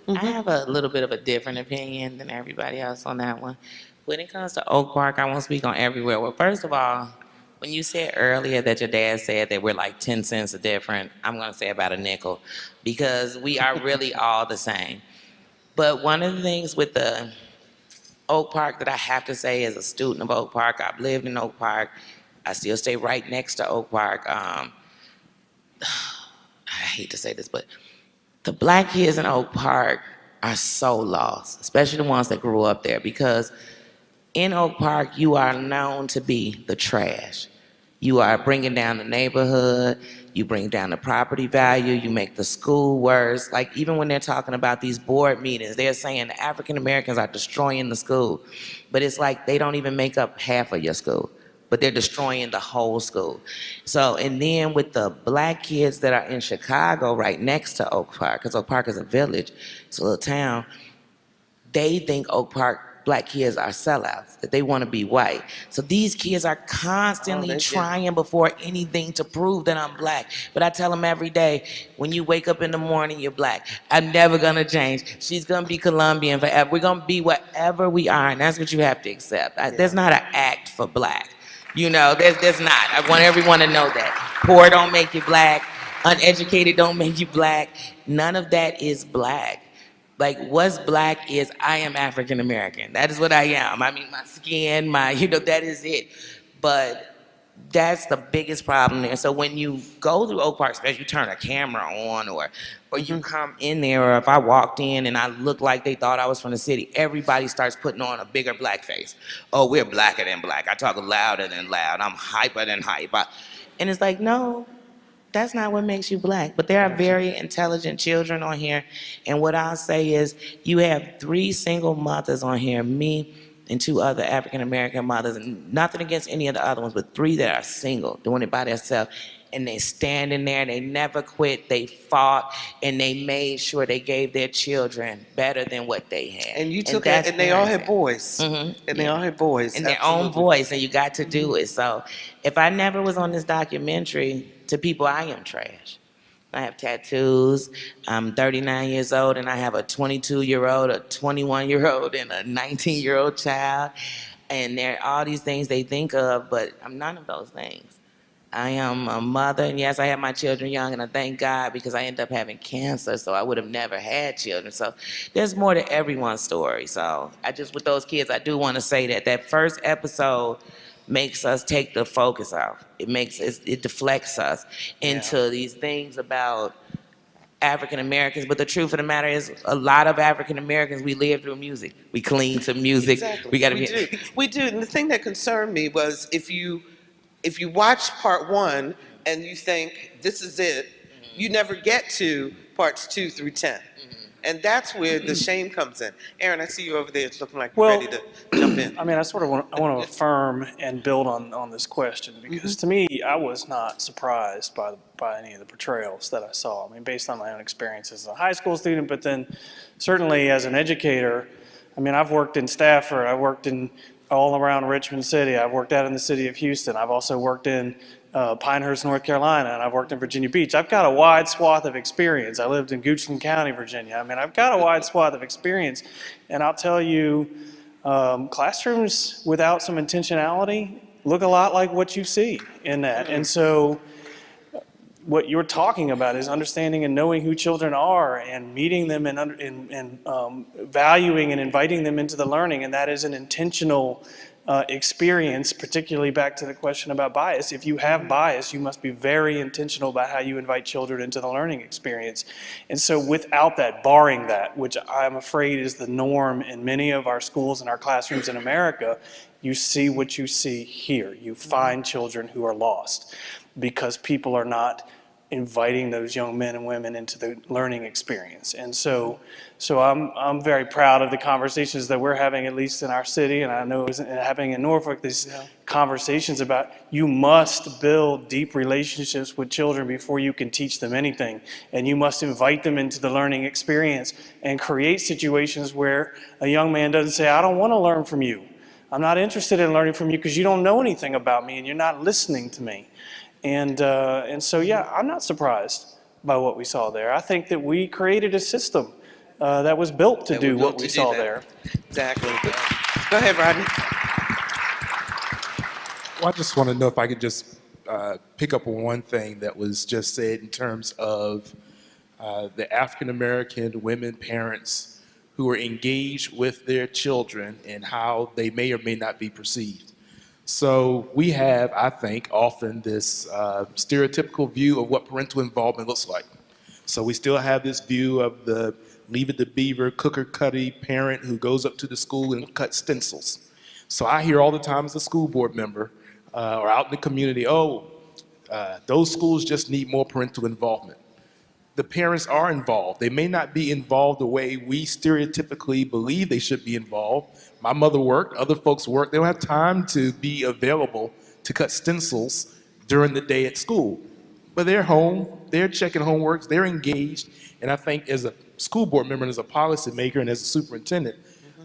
Speaker 4: I have a little bit of a different opinion than everybody else on that one. When it comes to Oak Park, I won't speak on everywhere. Well, first of all, when you said earlier that your dad said that we're like 10 cents a different, I'm going to say about a nickel, because we are really all the same. But one of the things with the Oak Park that I have to say, as a student of Oak Park, I've lived in Oak Park. I still stay right next to Oak Park. I hate to say this, but the black kids in Oak Park are so lost, especially the ones that grew up there, because in Oak Park, you are known to be the trash. You are bringing down the neighborhood, you bring down the property value, you make the school worse. Like, even when they're talking about these board meetings, they're saying the African Americans are destroying the school. But it's like they don't even make up half of your school, but they're destroying the whole school. So, and then with the black kids that are in Chicago right next to Oak Park, because Oak Park is a village, it's a little town, they think Oak Park black kids are sellouts, that they want to be white. So these kids are constantly trying before anything to prove that I'm black. But I tell them every day, when you wake up in the morning, you're black. I'm never going to change. She's going to be Colombian forever. We're going to be whatever we are, and that's what you have to accept. There's not an act for black. You know, there's not. I want everyone to know that. Poor don't make you black. Uneducated don't make you black. None of that is black. Like, what's black is I am African American. That is what I am. I mean, my skin, that is it. But that's the biggest problem there. So when you go through Oak Park, especially you turn a camera on, or you come in there, or if I walked in and I looked like they thought I was from the city, everybody starts putting on a bigger black face. Oh, we're blacker than black. I talk louder than loud. I'm hyper than hype. And it's like, no. That's not what makes you black. But there are very intelligent children on here. And what I'll say is, you have 3 single mothers on here, me and 2 other African American mothers, and nothing against any of the other ones, but 3 that are single, doing it by themselves. and they standing there, and they never quit. They fought, and they made sure they gave their children better than what they had.
Speaker 2: And you took it,
Speaker 4: that's
Speaker 2: and they all had
Speaker 4: parenting.
Speaker 2: boys. And they all had boys.
Speaker 4: In their own
Speaker 2: Absolutely.
Speaker 4: voice, and you got to do it. So if I never was on this documentary, to people, I am trash. I have tattoos. I'm 39 years old, and I have a 22-year-old, a 21-year-old, and a 19-year-old child. And there are all these things they think of, but I'm none of those things. I am a mother, and yes, I have my children young, and I thank God because I ended up having cancer, so I would have never had children. So there's more to everyone's story. So with those kids, I do want to say that that first episode makes us take the focus off. It deflects us into these things about African Americans, but the truth of the matter is, a lot of African Americans, we live through music. We clean to music.
Speaker 2: Exactly.
Speaker 4: We gotta
Speaker 2: do. We do. And the thing that concerned me was if you watch part 1 and you think this is it, you never get to parts 2 through 10. And that's where the shame comes in. Aaron, I see you over there. It's looking like you're ready to jump in.
Speaker 6: I mean, I want to affirm and build on this question because to me, I was not surprised by any of the portrayals that I saw. I mean, based on my own experience as a high school student, but then certainly as an educator. I mean, I've worked in Stafford. I've worked in all around Richmond City. I've worked out in the city of Houston. I've also worked in Pinehurst, North Carolina, and I've worked in Virginia Beach. I've got a wide swath of experience. I lived in Goochland County, Virginia. I mean, I've got a wide swath of experience, and I'll tell you, classrooms without some intentionality look a lot like what you see in that. And so what you're talking about is understanding and knowing who children are and meeting them and valuing and inviting them into the learning, and that is an intentional experience, particularly back to the question about bias. If you have bias, you must be very intentional about how you invite children into the learning experience. And so without that, barring that, which I'm afraid is the norm in many of our schools and our classrooms in America, you see what you see here. You find children who are lost because people are not inviting those young men and women into the learning experience. And so I'm very proud of the conversations that we're having, at least in our city, and I know it's happening in Norfolk, these conversations about you must build deep relationships with children before you can teach them anything. And you must invite them into the learning experience and create situations where a young man doesn't say, I don't want to learn from you. I'm not interested in learning from you because you don't know anything about me and you're not listening to me. And so, yeah, I'm not surprised by what we saw there. I think that we created a system that was built to do what we saw there.
Speaker 2: Exactly. Go ahead, Rodney.
Speaker 7: Well, I just want to know if I could just pick up on one thing that was just said in terms of the African American women parents who are engaged with their children and how they may or may not be perceived. So we have, I think, often this stereotypical view of what parental involvement looks like. So we still have this view of the Leave It to Beaver, cooker-cutty parent who goes up to the school and cuts stencils. So I hear all the time as a school board member or out in the community, those schools just need more parental involvement. The parents are involved. They may not be involved the way we stereotypically believe they should be involved. My mother worked, other folks worked. They don't have time to be available to cut stencils during the day at school. But they're home, they're checking homeworks, they're engaged. And I think as a school board member and as a policymaker and as a superintendent,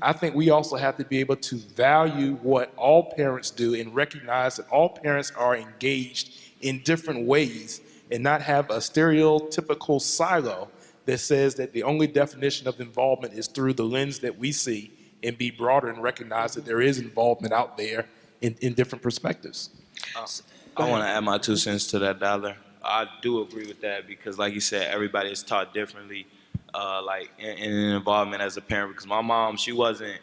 Speaker 7: I think we also have to be able to value what all parents do and recognize that all parents are engaged in different ways and not have a stereotypical silo that says that the only definition of involvement is through the lens that we see, and be broader and recognize that there is involvement out there in different perspectives.
Speaker 3: I want to add my 2 cents to that, Dollar. I do agree with that because, like you said, everybody is taught differently, like in involvement as a parent. Because my mom, she wasn't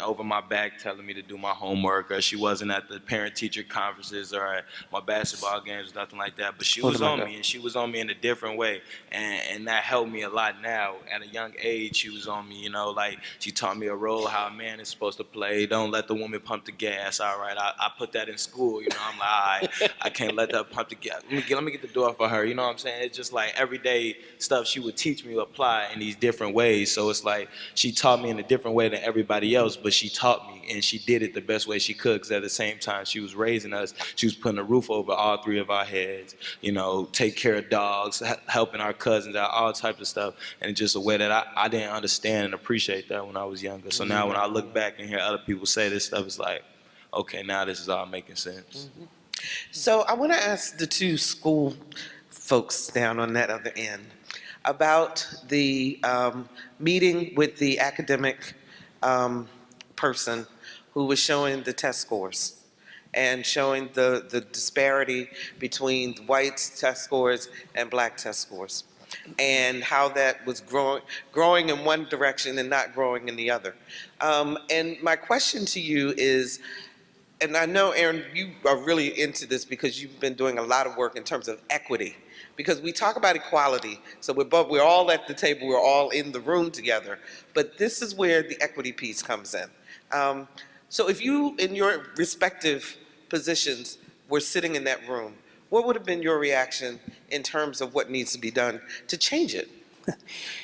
Speaker 3: over my back telling me to do my homework, or she wasn't at the parent-teacher conferences or at my basketball games, nothing like that. But she was on me, and she was on me in a different way, and that helped me a lot now. At a young age, she was on me, like she taught me a role, how a man is supposed to play. Don't let the woman pump the gas. All right, I put that in school. I'm like, all right, I can't let that pump the gas. Let me get the door for her. You know what I'm saying? It's just like everyday stuff she would teach me to apply in these different ways. So it's like she taught me in a different way than everybody everybody else, but she taught me, and she did it the best way she could, because at the same time she was raising us, she was putting a roof over all three of our heads, you know, take care of dogs, helping our cousins out, all types of stuff, and just a way that I didn't understand and appreciate that when I was younger. So now when I look back and hear other people say this stuff, it's like, okay, now this is all making sense.
Speaker 2: So I want to ask the two school folks down on that other end about the meeting with the academic person who was showing the test scores and showing the disparity between whites' test scores and black test scores, and how that was growing in one direction and not growing in the other. And my question to you is, and I know, Aaron, you are really into this because you've been doing a lot of work in terms of equity. Because we talk about equality, so we're all at the table, we're all in the room together, but this is where the equity piece comes in. So if you, in your respective positions, were sitting in that room, what would have been your reaction in terms of what needs to be done to change it?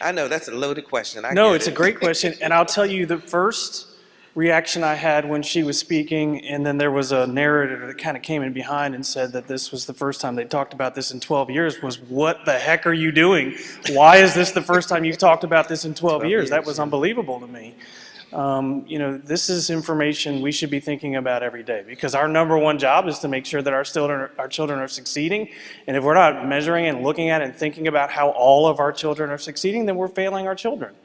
Speaker 2: I know that's a loaded question.
Speaker 6: No, it's a great question, and I'll tell you the first reaction I had when she was speaking, and then there was a narrator that kind of came in behind and said that this was the first time they talked about this in 12 years, was, what the heck are you doing? Why is this the first time you've talked about this in 12 years? That was unbelievable to me. You know, this is information we should be thinking about every day, because our number one job is to make sure that our children are succeeding. And if we're not measuring and looking at and thinking about how all of our children are succeeding, then we're failing our children.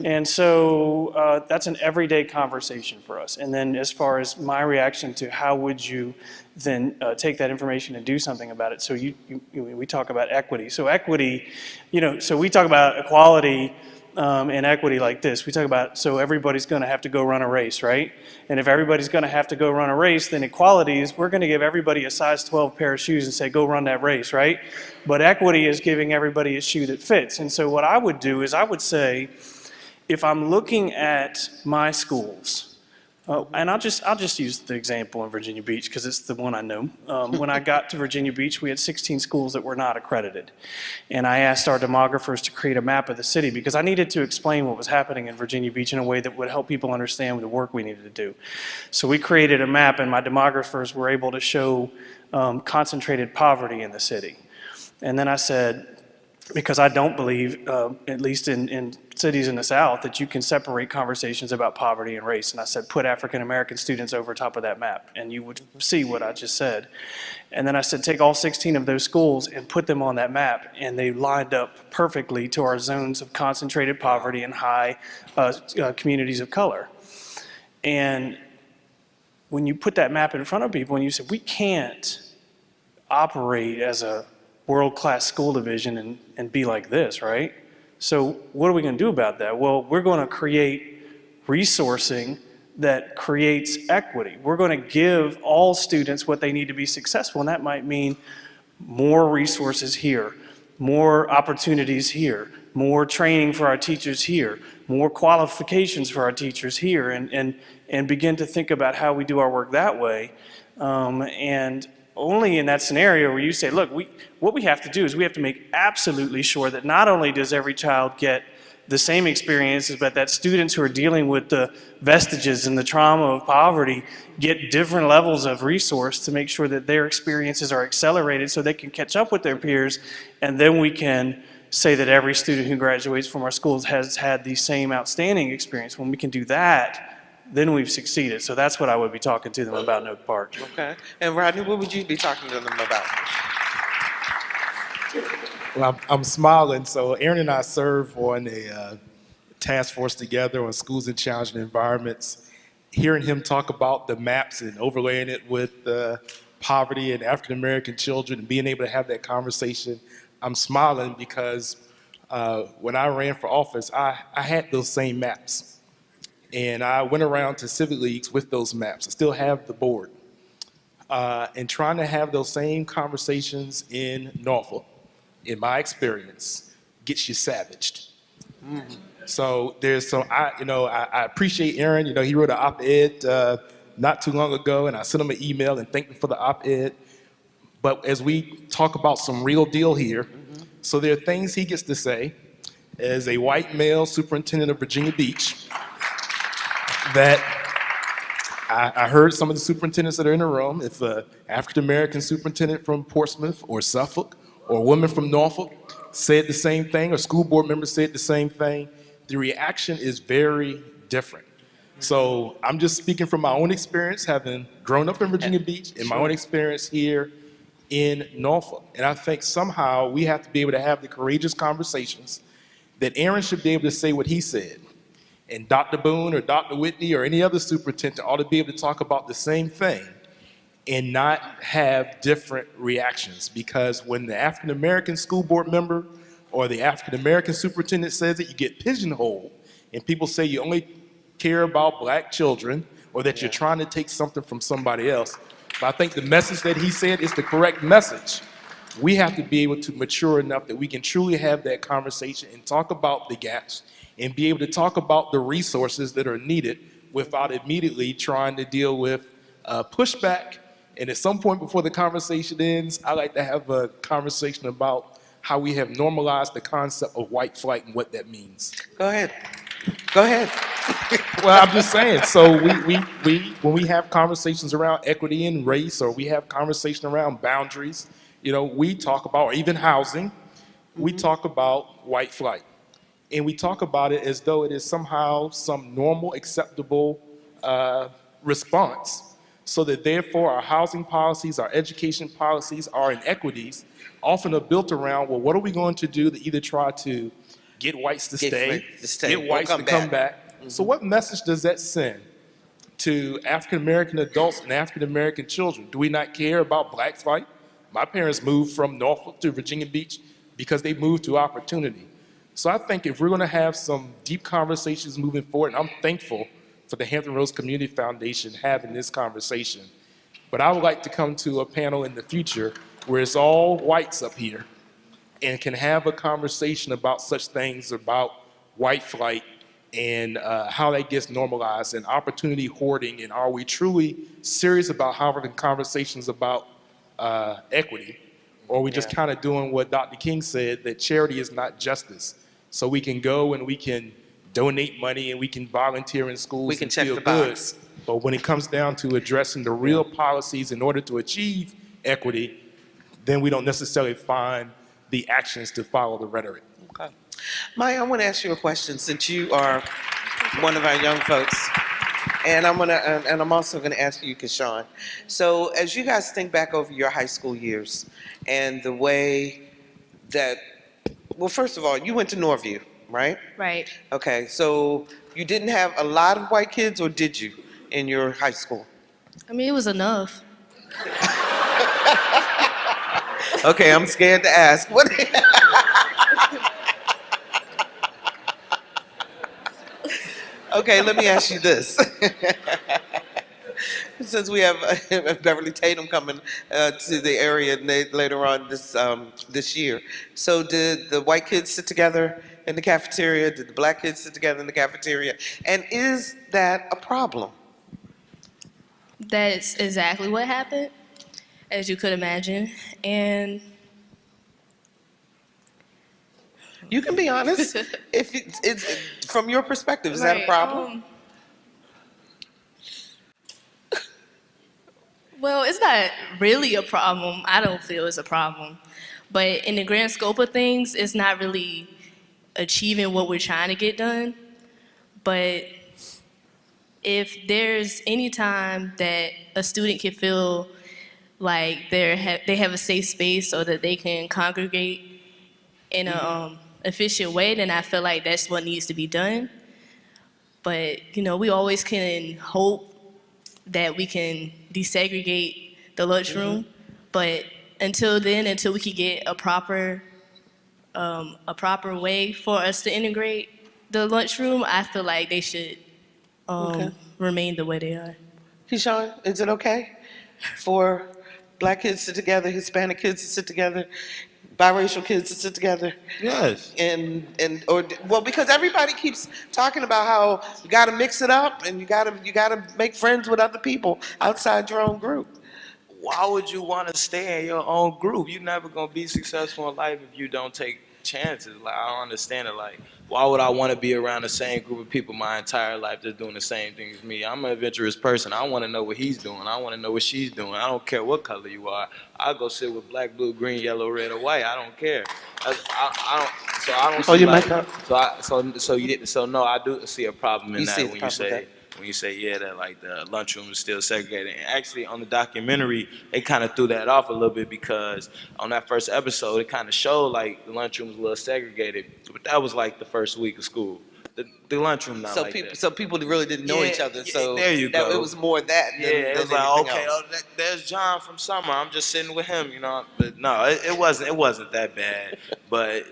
Speaker 6: And so that's an everyday conversation for us. And then as far as my reaction to how would you then take that information and do something about it. So we talk about equity. So equity, you know, so we talk about equality and equity like this. We talk about, so everybody's going to have to go run a race, right? And if everybody's going to have to go run a race, then equality is, we're going to give everybody a size 12 pair of shoes and say, go run that race, right? But equity is giving everybody a shoe that fits. And so what I would do is I would say, if I'm looking at my schools, and I'll just use the example in Virginia Beach because it's the one I know. When I got to Virginia Beach, we had 16 schools that were not accredited. And I asked our demographers to create a map of the city because I needed to explain what was happening in Virginia Beach in a way that would help people understand the work we needed to do. So we created a map, and my demographers were able to show concentrated poverty in the city. And then I said, because I don't believe, at least in cities in the South, that you can separate conversations about poverty and race. And I said, put African American students over top of that map, and you would see what I just said. And then I said, take all 16 of those schools and put them on that map, and they lined up perfectly to our zones of concentrated poverty and high communities of color. And when you put that map in front of people and you say, we can't operate as a world-class school division and be like this, right? So what are we going to do about that? Well, we're going to create resourcing that creates equity. We're going to give all students what they need to be successful, and that might mean more resources here, more opportunities here, more training for our teachers here, more qualifications for our teachers here, and begin to think about how we do our work that way. And only in that scenario where you say, look, what we have to do is we have to make absolutely sure that not only does every child get the same experiences, but that students who are dealing with the vestiges and the trauma of poverty get different levels of resource to make sure that their experiences are accelerated so they can catch up with their peers. And then we can say that every student who graduates from our schools has had the same outstanding experience. When we can do that, then we've succeeded. So that's what I would be talking to them about in Oak Park.
Speaker 2: Okay. And Rodney, what would you be talking to them about?
Speaker 7: Well, I'm smiling. So Aaron and I serve on a task force together on schools in challenging environments. Hearing him talk about the maps and overlaying it with poverty and African American children and being able to have that conversation, I'm smiling because when I ran for office, I had those same maps. And I went around to civic leagues with those maps. I still have the board. And trying to have those same conversations in Norfolk, in my experience, gets you savaged. So there's some, I appreciate Aaron. You know, he wrote an op-ed not too long ago, and I sent him an email and thanked him for the op-ed. But as we talk about some real deal here, so there are things he gets to say as a white male superintendent of Virginia Beach. that I heard some of the superintendents that are in the room. If an African-American superintendent from Portsmouth or Suffolk or a woman from Norfolk said the same thing, or school board member said the same thing, the reaction is very different. So I'm just speaking from my own experience, having grown up in Virginia Beach, and my own experience here in Norfolk. And I think somehow we have to be able to have the courageous conversations that Aaron should be able to say what he said. And Dr. Boone or Dr. Whitney or any other superintendent ought to be able to talk about the same thing and not have different reactions. Because when the African American school board member or the African American superintendent says it, you get pigeonholed, and people say you only care about black children or that you're trying to take something from somebody else. But I think the message that he said is the correct message. We have to be able to mature enough that we can truly have that conversation and talk about the gaps and be able to talk about the resources that are needed without immediately trying to deal with pushback. And at some point before the conversation ends, I like to have a conversation about how we have normalized the concept of white flight and what that means.
Speaker 2: Go ahead. Go ahead.
Speaker 7: Well, I'm just saying, so we when we have conversations around equity and race, or we have conversation around boundaries, we talk about, or even housing, we talk about white flight. And we talk about it as though it is somehow some normal, acceptable response, so that therefore our housing policies, our education policies, our inequities often are built around, well, what are we going to do to either try to get whites to stay, get whites to come back? So what message does that send to African-American adults and African-American children? Do we not care about black flight? My parents moved from Norfolk to Virginia Beach because they moved to opportunity. So I think if we're going to have some deep conversations moving forward, and I'm thankful for the Hampton Roads Community Foundation having this conversation, but I would like to come to a panel in the future where it's all whites up here and can have a conversation about such things, about white flight and how that gets normalized, and opportunity hoarding, and are we truly serious about having conversations about equity? Or are we just kind of doing what Dr. King said, that charity is not justice? So we can go and we can donate money and we can volunteer in schools
Speaker 2: We can
Speaker 7: and
Speaker 2: check
Speaker 7: feel
Speaker 2: the
Speaker 7: good.
Speaker 2: box.
Speaker 7: But when it comes down to addressing the real policies in order to achieve equity, then we don't necessarily find the actions to follow the rhetoric.
Speaker 2: Okay. Maya, I want to ask you a question, since you are one of our young folks. And I'm also gonna ask you, Keshawn. So as you guys think back over your high school years and the way that, well, first of all, you went to Norview, right?
Speaker 8: Right.
Speaker 2: Okay, so you didn't have a lot of white kids, or did you, in your high school?
Speaker 8: I mean, it was enough.
Speaker 2: Okay, I'm scared to ask. What? Okay, let me ask you this. Since we have Beverly Tatum coming to the area later on this year, so did the white kids sit together in the cafeteria? Did the black kids sit together in the cafeteria? And is that a problem?
Speaker 8: That's exactly what happened, as you could imagine. And
Speaker 2: You can be honest. If it's from your perspective, is that a
Speaker 8: Right,
Speaker 2: problem?
Speaker 8: Well, it's not really a problem. I don't feel it's a problem. But in the grand scope of things, it's not really achieving what we're trying to get done. But if there's any time that a student can feel like they have a safe space, or that they can congregate in a efficient way, then I feel like that's what needs to be done. But we always can hope that we can desegregate the lunchroom. But until then, until we can get a proper way for us to integrate the lunchroom, I feel like they should remain the way they are.
Speaker 2: Keyshawn, is it okay for black kids to sit together, Hispanic kids to sit together, biracial kids to sit together?
Speaker 3: Yes.
Speaker 2: Well, because everybody keeps talking about how you got to mix it up and you got to make friends with other people outside your own group.
Speaker 3: Why would you want to stay in your own group? You're never going to be successful in life if you don't take chances. Like, I don't understand it. Like, why would I want to be around the same group of people my entire life that's doing the same thing as me? I'm an adventurous person. I want to know what he's doing. I want to know what she's doing. I don't care what color you are. I'll go sit with black, blue, green, yellow, red, or white. I don't care. I don't. So I don't
Speaker 6: Oh,
Speaker 3: see
Speaker 6: you
Speaker 3: like.
Speaker 6: make up.
Speaker 3: So no, I do see a problem in
Speaker 2: You see
Speaker 3: that
Speaker 2: the
Speaker 3: when you
Speaker 2: problem with
Speaker 3: say. When you say, yeah, that like the lunchroom is still segregated. And actually on the documentary, they kind of threw that off a little bit because on that first episode, it kind of showed like the lunchroom was a little segregated. But that was like the first week of school. The lunchroom not
Speaker 2: So
Speaker 3: like
Speaker 2: people,
Speaker 3: that.
Speaker 2: so people really didn't know each other. So
Speaker 3: there you
Speaker 2: that
Speaker 3: go.
Speaker 2: it was more that
Speaker 3: Yeah,
Speaker 2: than,
Speaker 3: it was
Speaker 2: than
Speaker 3: like,
Speaker 2: anything
Speaker 3: okay,
Speaker 2: else.
Speaker 3: there's John from Summer. I'm just sitting with him, you know. But no, it wasn't that bad. But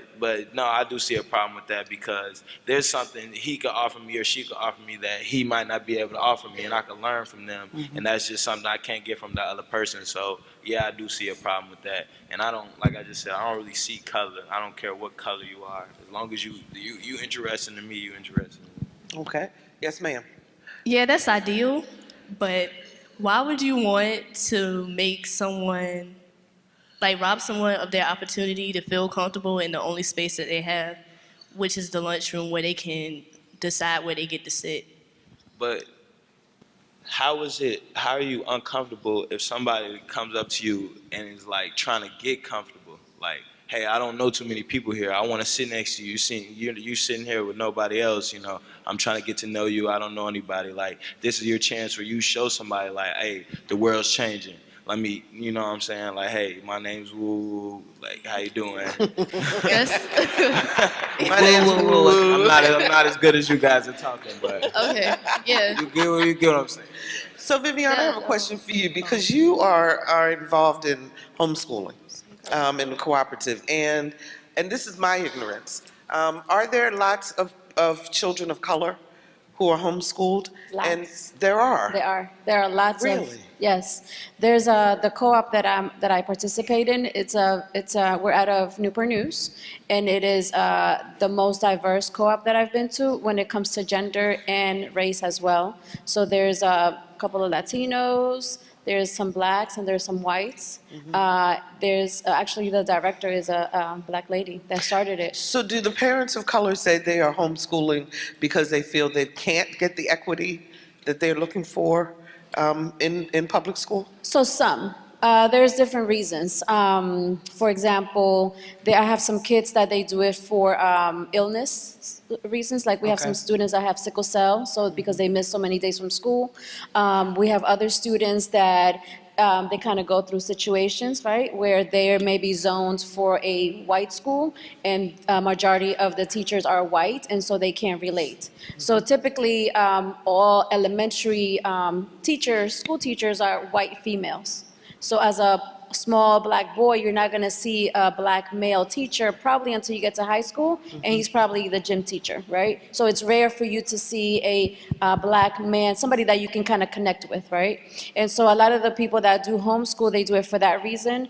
Speaker 3: no, I do see a problem with that because there's something he could offer me or she could offer me that he might not be able to offer me, and I can learn from them. And that's just something I can't get from the other person. So yeah, I do see a problem with that. And I don't, like I just said, I don't really see color. I don't care what color you are, as long as you interested in me, you interested in me.
Speaker 2: Okay. Yes, ma'am.
Speaker 8: Yeah, that's ideal, but why would you want to make someone, like rob someone of their opportunity to feel comfortable in the only space that they have, which is the lunchroom where they can decide where they get to sit?
Speaker 3: But how are you uncomfortable if somebody comes up to you and is like trying to get comfortable? Like, hey, I don't know too many people here. I want to sit next to you. You sitting here with nobody else, you know. I'm trying to get to know you. I don't know anybody. Like, this is your chance where you show somebody like, hey, the world's changing. Let me, you know what I'm saying? Like, hey, my name's Woo. Like, how you doing?
Speaker 8: Yes.
Speaker 2: My name's Woo.
Speaker 3: I'm not as good as you guys are talking, but
Speaker 8: Okay. Yeah.
Speaker 3: you get what I'm saying.
Speaker 2: So Vivian, I have a question for you because you are involved in homeschooling, in the cooperative, and this is my ignorance. Are there lots of children of color who are homeschooled? And
Speaker 5: Lots.
Speaker 2: there are.
Speaker 5: There are lots of,
Speaker 2: Really?
Speaker 5: yes. There's the co-op that I participate in. We're out of Newport News, and it is the most diverse co-op that I've been to when it comes to gender and race as well. So there's a couple of Latinos, there's some blacks, and there's some whites. There's actually the director is a black lady that started it.
Speaker 2: So do the parents of color say they are homeschooling because they feel they can't get the equity that they're looking for in public school?
Speaker 5: So some. There's different reasons. For example, I have some kids that they do it for illness reasons. Like we have some
Speaker 2: Okay.
Speaker 5: students that have sickle cell, so because they miss so many days from school. We have other students that they kind of go through situations, right, where they're maybe zoned for a white school, and majority of the teachers are white, and so they can't relate. So typically, all elementary school teachers are white females. So as a small black boy, you're not going to see a black male teacher probably until you get to high school, and he's probably the gym teacher, right? So it's rare for you to see a black man, somebody that you can kind of connect with, right? And so a lot of the people that do homeschool, they do it for that reason.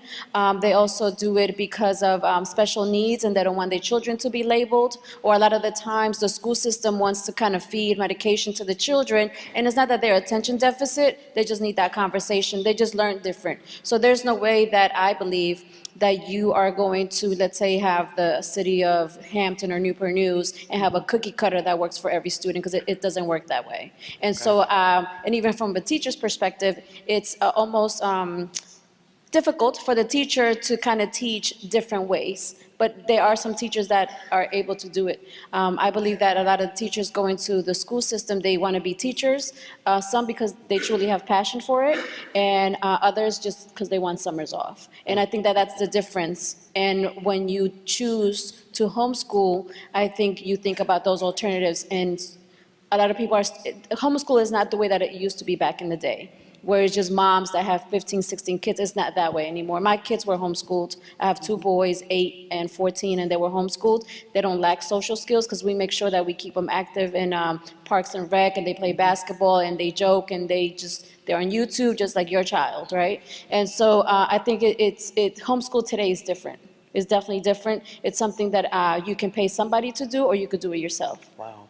Speaker 5: They also do it because of special needs, and they don't want their children to be labeled. Or a lot of the times, the school system wants to kind of feed medication to the children, and it's not that they're attention deficit, they just need that conversation. They just learn different. So there's no way that I believe that you are going to, let's say, have the city of Hampton or Newport News and have a cookie cutter that works for every student, because it doesn't work that way. And so, and even from a teacher's perspective, it's almost difficult for the teacher to kind of teach different ways. But there are some teachers that are able to do it. I believe that a lot of teachers go into the school system, they want to be teachers, some because they truly have passion for it, and others just because they want summers off. And I think that that's the difference. And when you choose to homeschool, I think you think about those alternatives. And a lot of people homeschool is not the way that it used to be back in the day, where it's just moms that have 15, 16 kids. It's not that way anymore. My kids were homeschooled. I have two boys, 8 and 14, and they were homeschooled. They don't lack social skills because we make sure that we keep them active in parks and rec, and they play basketball, and they joke, and they're on YouTube just like your child, right? And so I think homeschool today is different. It's definitely different. It's something that you can pay somebody to do, or you could do it yourself.
Speaker 2: Wow.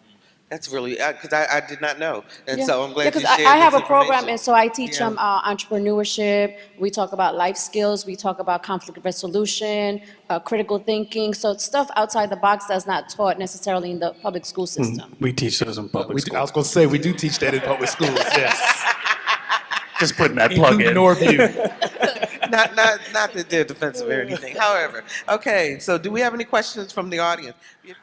Speaker 2: That's really, because I did not know. And
Speaker 5: Yeah.
Speaker 2: so I'm glad
Speaker 5: Because
Speaker 2: you shared
Speaker 5: I have
Speaker 2: this
Speaker 5: a program,
Speaker 2: information.
Speaker 5: and so I teach
Speaker 2: Yeah.
Speaker 5: them entrepreneurship. We talk about life skills. We talk about conflict resolution, critical thinking. So it's stuff outside the box that's not taught necessarily in the public school system.
Speaker 6: We teach those in public
Speaker 7: I
Speaker 6: school.
Speaker 7: was going to say, we do teach that in public schools, yes.
Speaker 6: Just putting that plug
Speaker 7: Including
Speaker 6: in.
Speaker 7: Northview.
Speaker 2: Not that they're defensive or anything. However, okay, so do we have any questions from the audience?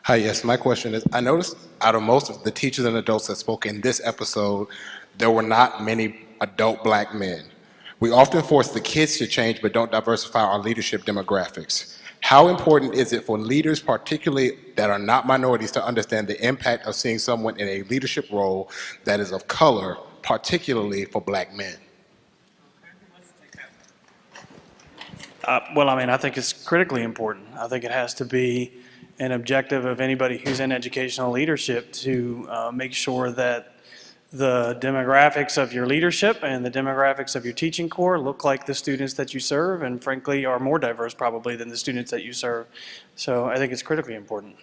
Speaker 9: Hi, yes, my question is, I noticed out of most of the teachers and adults that spoke in this episode, there were not many adult black men. We often force the kids to change but don't diversify our leadership demographics. How important is it for leaders, particularly that are not minorities, to understand the impact of seeing someone in a leadership role that is of color, particularly for black men?
Speaker 6: Well, I mean, I think it's critically important. I think it has to be an objective of anybody who's in educational leadership to make sure that the demographics of your leadership and the demographics of your teaching corps look like the students that you serve, and frankly are more diverse probably than the students that you serve. So I think it's critically important.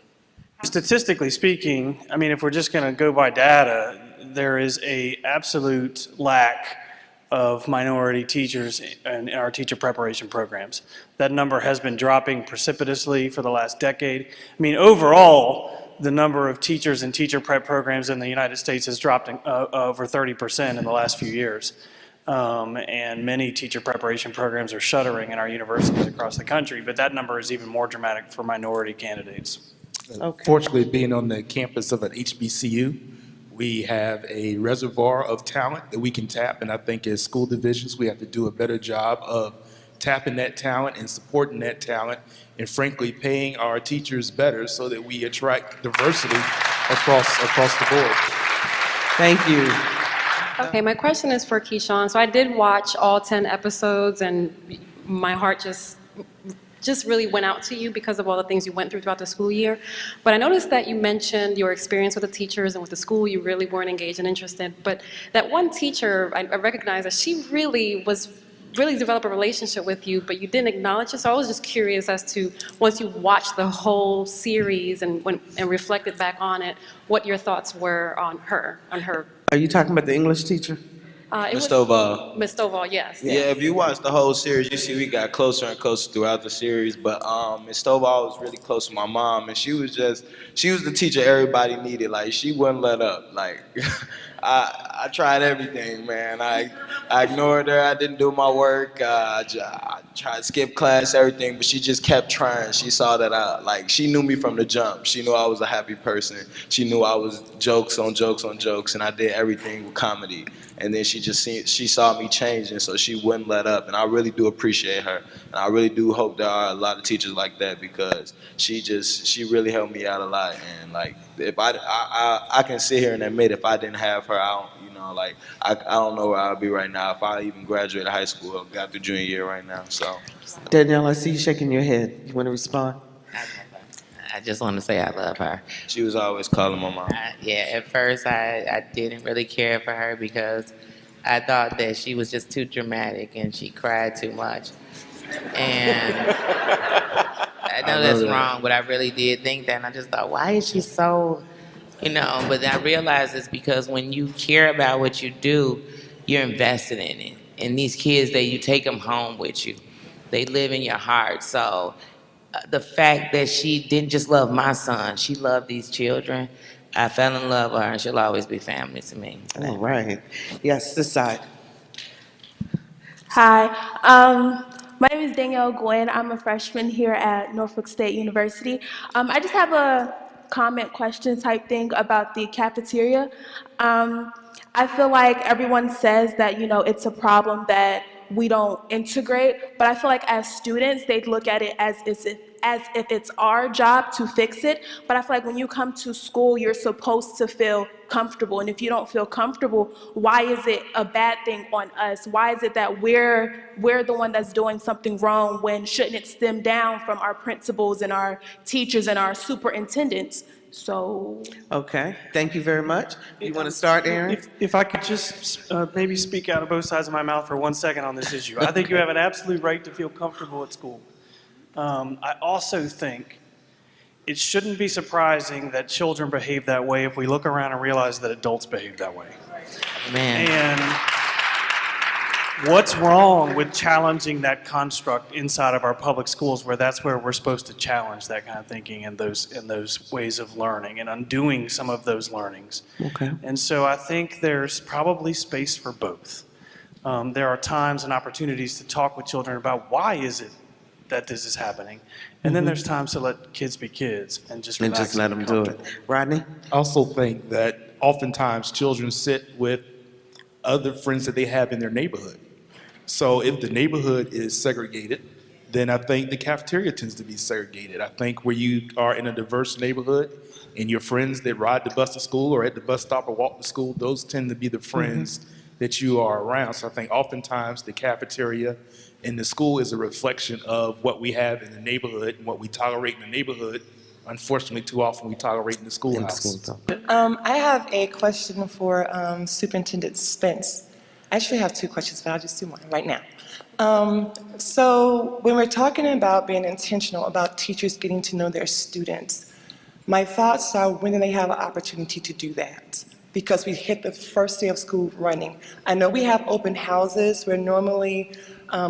Speaker 6: Statistically speaking, I mean, if we're just going to go by data, there is a absolute lack of minority teachers in our teacher preparation programs. That number has been dropping precipitously for the last decade. I mean, overall, the number of teachers in teacher prep programs in the United States has dropped over 30% in the last few years. And many teacher preparation programs are shuttering in our universities across the country, but that number is even more dramatic for minority candidates.
Speaker 2: Okay.
Speaker 7: Fortunately, being on the campus of an HBCU, we have a reservoir of talent that we can tap, and I think as school divisions, we have to do a better job of tapping that talent and supporting that talent, and frankly, paying our teachers better so that we attract diversity across the board.
Speaker 2: Thank you.
Speaker 10: Okay, my question is for Keyshawn. So I did watch all 10 episodes, and my heart just really went out to you because of all the things you went through throughout the school year. But I noticed that you mentioned your experience with the teachers and with the school. You really weren't engaged and interested. But that one teacher, I recognized that she really developed a relationship with you, but you didn't acknowledge it. So I was just curious as to, once you watched the whole series and reflected back on it, what your thoughts were on her.
Speaker 2: Are you talking about the English teacher?
Speaker 3: Ms. Stovall.
Speaker 10: Ms. Stovall, yes.
Speaker 3: Yeah, if you watch the whole series, you see we got closer and closer throughout the series. But Ms. Stovall was really close to my mom, and she was the teacher everybody needed. Like, she wouldn't let up. Like, I tried everything, man. I ignored her. I didn't do my work. I tried to skip class, everything, but she just kept trying. She saw that she knew me from the jump. She knew I was a happy person. She knew I was jokes on jokes on jokes, and I did everything with comedy. And then she saw me changing, so she wouldn't let up. And I really do appreciate her. And I really do hope there are a lot of teachers like that, because she really helped me out a lot. And like, if I can sit here and admit, if I didn't have her, I don't know where I'd be right now if I even graduated high school or got through junior year right now. So
Speaker 2: Danielle, I see you shaking your head. You want to respond?
Speaker 4: I just want to say I love her.
Speaker 3: she was always calling my mom.
Speaker 4: Yeah, at first I didn't really care for her because I thought that she was just too dramatic and she cried too much. And I know that's wrong, but I really did think that, and I just thought, why is she so, but I realized it's because when you care about what you do, you're invested in it. And these kids, you take them home with you. They live in your heart. So the fact that she didn't just love my son, she loved these children. I fell in love with her, and she'll always be family to me.
Speaker 2: All right. Yes, this side.
Speaker 11: Hi, my name is Danielle Gwen. I'm a freshman here at Norfolk State University. I just have a comment question type thing about the cafeteria. I feel like everyone says that, it's a problem that we don't integrate, but I feel like as students, they'd look at it as if it's our job to fix it. But I feel like when you come to school, you're supposed to feel comfortable. And if you don't feel comfortable, why is it a bad thing on us? Why is it that we're the one that's doing something wrong, when shouldn't it stem down from our principals and our teachers and our superintendents? So.
Speaker 2: Okay, thank you very much. You want to start, Aaron?
Speaker 6: If I could just maybe speak out of both sides of my mouth for 1 second on this issue. I think you have an absolute right to feel comfortable at school. I also think it shouldn't be surprising that children behave that way if we look around and realize that adults behave that way.
Speaker 4: Man.
Speaker 6: And what's wrong with challenging that construct inside of our public schools, where that's where we're supposed to challenge that kind of thinking and those ways of learning and undoing some of those learnings.
Speaker 2: Okay.
Speaker 6: And so I think there's probably space for both. There are times and opportunities to talk with children about why is it that this is happening, and then there's times to let kids be kids and just
Speaker 2: And
Speaker 6: relax
Speaker 2: just let
Speaker 6: and
Speaker 2: them
Speaker 6: be
Speaker 2: do it.
Speaker 6: comfortable.
Speaker 2: Rodney?
Speaker 7: I also think that oftentimes children sit with other friends that they have in their neighborhood. So if the neighborhood is segregated, then I think the cafeteria tends to be segregated. I think where you are in a diverse neighborhood and your friends that ride the bus to school or at the bus stop or walk to school, those tend to be the friends that you are around. So I think oftentimes the cafeteria and the school is a reflection of what we have in the neighborhood and what we tolerate in the neighborhood. Unfortunately, too often we tolerate in the schoolhouse.
Speaker 12: I have a question for Superintendent Spence. I actually have two questions, but I'll just do one right now. So when we're talking about being intentional about teachers getting to know their students, my thoughts are, when do they have an opportunity to do that? Because we hit the first day of school running. I know we have open houses where normally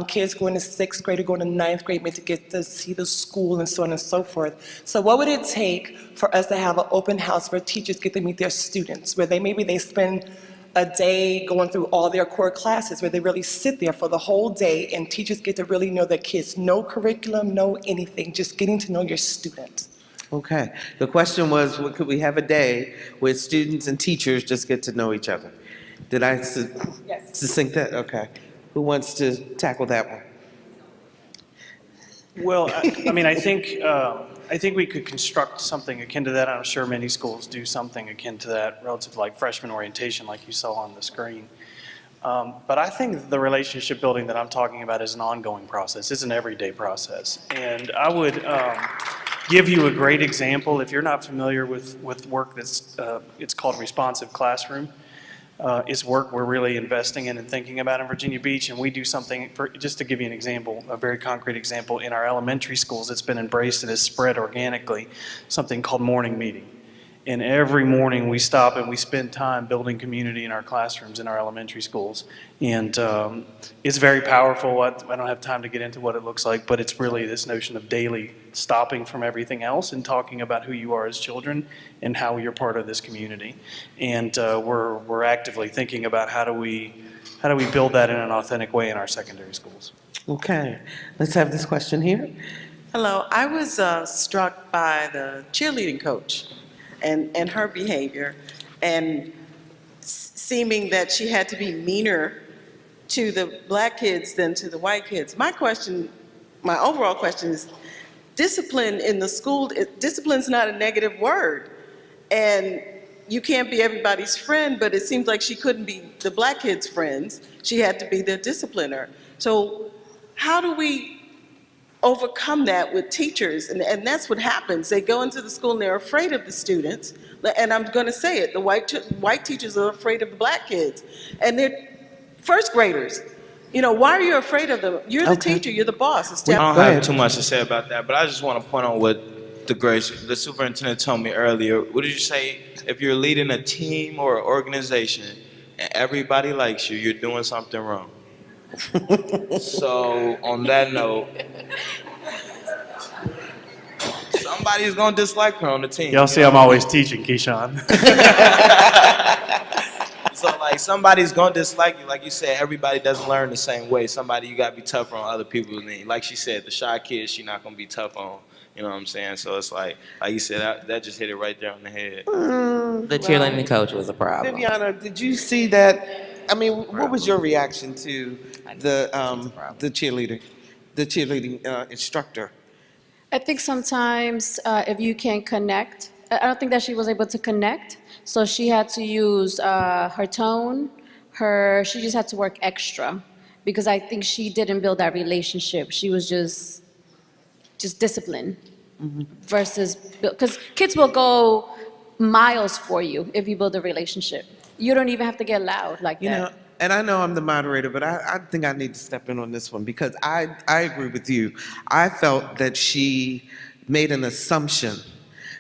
Speaker 12: kids going to sixth grade or going to ninth grade may get to see the school and so on and so forth. So what would it take for us to have an open house where teachers get to meet their students, where maybe they spend a day going through all their core classes, where they really sit there for the whole day and teachers get to really know their kids? No curriculum, no anything, just getting to know your student.
Speaker 2: Okay. The question was, could we have a day where students and teachers just get to know each other? Did I succinct that? Okay. Who wants to tackle that one?
Speaker 6: Well, I mean, I think we could construct something akin to that. I'm sure many schools do something akin to that, relative to like freshman orientation, like you saw on the screen. But I think the relationship building that I'm talking about is an ongoing process. It's an everyday process. And I would give you a great example. If you're not familiar with work that's, it's called Responsive Classroom. It's work we're really investing in and thinking about in Virginia Beach, and we do something, just to give you an example, a very concrete example, in our elementary schools, it's been embraced and has spread organically, something called morning meeting. And every morning we stop and we spend time building community in our classrooms in our elementary schools. And it's very powerful. I don't have time to get into what it looks like, but it's really this notion of daily stopping from everything else and talking about who you are as children and how you're part of this community. And we're actively thinking about how do we build that in an authentic way in our secondary schools.
Speaker 2: Okay. Let's have this question here.
Speaker 13: Hello, I was struck by the cheerleading coach and her behavior, and seeming that she had to be meaner to the black kids than to the white kids. My overall question is, discipline in the school, discipline's not a negative word. And you can't be everybody's friend, but it seems like she couldn't be the black kids' friends. She had to be their discipliner. So how do we overcome that with teachers? And that's what happens. They go into the school and they're afraid of the students. And I'm going to say it, the white teachers are afraid of the black kids. And they're first graders. You know, why are you afraid of them? You're the teacher, you're the boss.
Speaker 3: I don't have too much to say about that, but I just want to point on what the superintendent told me earlier. What did you say? If you're leading a team or an organization and everybody likes you, you're doing something wrong. So on that note, somebody's gonna dislike her on the team.
Speaker 6: Y'all see I'm always teaching, Keyshawn.
Speaker 3: So like somebody's gonna dislike you. Like you said, everybody doesn't learn the same way. Somebody, you gotta be tougher on other people than, like she said, the shy kid, she's not gonna be tough on. You know what I'm saying? So it's like you said, that just hit it right there on the head.
Speaker 4: The cheerleading coach was a problem.
Speaker 2: Viviana, did you see that? I mean, what was your reaction to the cheerleading instructor?
Speaker 5: I think sometimes if you can't connect, I don't think that she was able to connect, so she had to use her tone, she just had to work extra, because I think she didn't build that relationship. She was just discipline versus, because kids will go miles for you if you build a relationship. You don't even have to get loud like that.
Speaker 2: You know, and I know I'm the moderator, but I think I need to step in on this one, because I agree with you. I felt that she made an assumption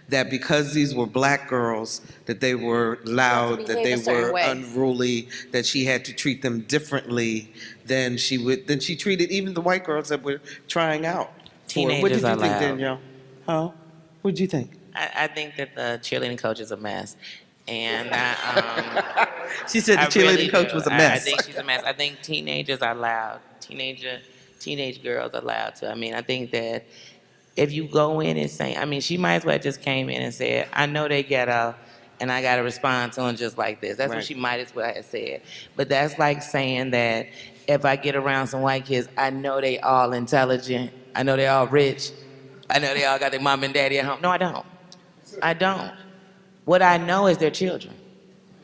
Speaker 2: that because these were black girls, that they were loud, that
Speaker 5: behave
Speaker 2: they
Speaker 5: a certain
Speaker 2: were
Speaker 5: way.
Speaker 2: unruly, that she had to treat them differently than she treated even the white girls that were trying out for it. What did
Speaker 4: Teenagers
Speaker 2: you
Speaker 4: are
Speaker 2: think,
Speaker 4: loud.
Speaker 2: Danielle? Huh? What did you think?
Speaker 4: I think that the cheerleading coach is a mess. And
Speaker 2: She said the
Speaker 4: I
Speaker 2: cheerleading
Speaker 4: really
Speaker 2: coach
Speaker 4: do.
Speaker 2: was a
Speaker 4: I
Speaker 2: mess.
Speaker 4: think she's a mess. I think teenagers are loud. Teenage girls are loud too. I mean, I think that if you go in and say, I mean, she might as well just came in and said, I know they ghetto, and I got to respond to them just like this. That's what
Speaker 2: Right.
Speaker 4: she might as well have said. But that's like saying that if I get around some white kids, I know they all intelligent. I know they all rich. I know they all got their mom and daddy at home. No, I don't. I don't. What I know is their children.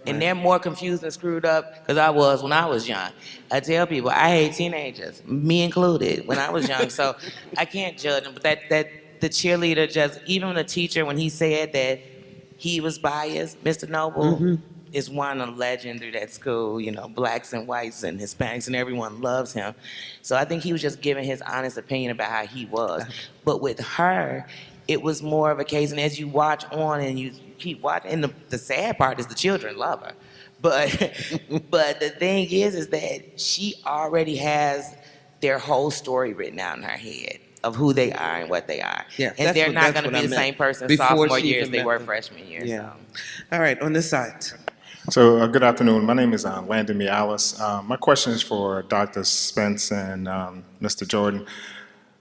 Speaker 4: And they're more confused and screwed up because I was when I was young. I tell people I hate teenagers, me included, when I was young. So I can't judge them. But that the cheerleader just, even the teacher, when he said that he was biased, Mr. Noble is one of legend through that school. You know, blacks and whites and Hispanics and everyone loves him. So I think he was just giving his honest opinion about how he was. But with her, it was more of a case, and as you watch on and you keep watching, and the sad part is the children love her. But but the thing is that she already has their whole story written out in her head of who they are and what they are.
Speaker 2: Yeah,
Speaker 4: And they're not going to be the same person sophomore
Speaker 2: she
Speaker 4: year as
Speaker 2: even
Speaker 4: they
Speaker 2: met
Speaker 4: were
Speaker 2: them.
Speaker 4: freshman year.
Speaker 2: Yeah.
Speaker 4: So.
Speaker 2: All right, on this side.
Speaker 9: So, good afternoon. My name is Landon Mialis. My question is for Dr. Spence and Mr. Jordan.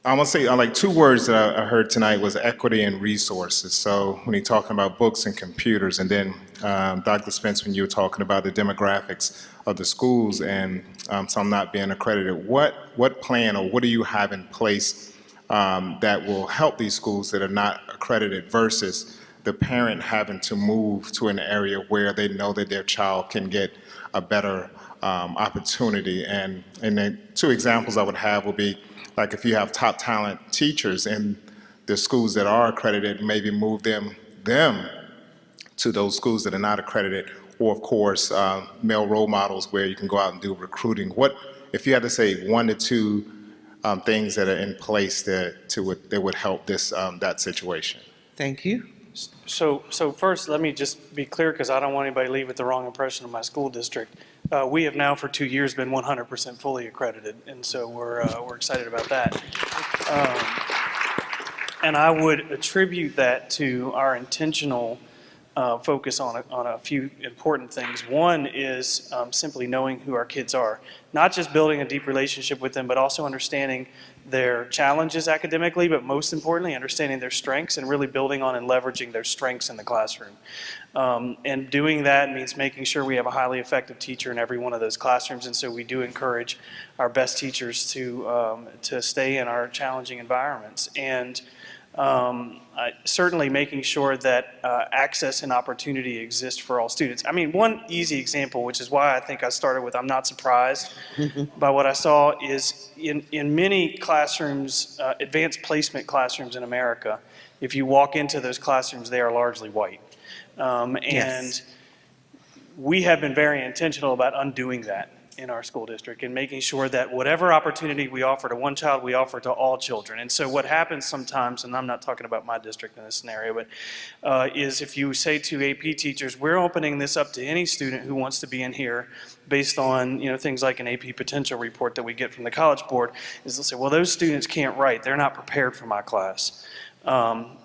Speaker 9: I want to say, like, two words that I heard tonight was equity and resources. So when you're talking about books and computers, and then Dr. Spence, when you were talking about the demographics of the schools and some not being accredited, what plan or what do you have in place that will help these schools that are not accredited versus the parent having to move to an area where they know that their child can get a better opportunity? And then two examples I would have would be, like, if you have top talent teachers in the schools that are accredited, maybe move them to those schools that are not accredited, or of course, male role models where you can go out and do recruiting. What, if you had to say one to two things that are in place that would help this that situation?
Speaker 2: Thank you.
Speaker 6: So first, let me just be clear, because I don't want anybody to leave with the wrong impression of my school district. We have now for 2 years been 100% fully accredited, and so we're excited about that. And I would attribute that to our intentional focus on a few important things. One is simply knowing who our kids are, not just building a deep relationship with them, but also understanding their challenges academically, but most importantly, understanding their strengths and really building on and leveraging their strengths in the classroom. And doing that means making sure we have a highly effective teacher in every one of those classrooms, and so we do encourage our best teachers to stay in our challenging environments. And certainly making sure that access and opportunity exist for all students. I mean, one easy example, which is why I think I started with I'm not surprised by what I saw, is in many classrooms, advanced placement classrooms in America, if you walk into those classrooms, they are largely white. And we have been very intentional about undoing that in our school district and making sure that whatever opportunity we offer to one child, we offer to all children. And so what happens sometimes, and I'm not talking about my district in this scenario, but is if you say to AP teachers, we're opening this up to any student who wants to be in here based on things like an AP potential report that we get from the College Board, is they'll say, well, those students can't write. They're not prepared for my class.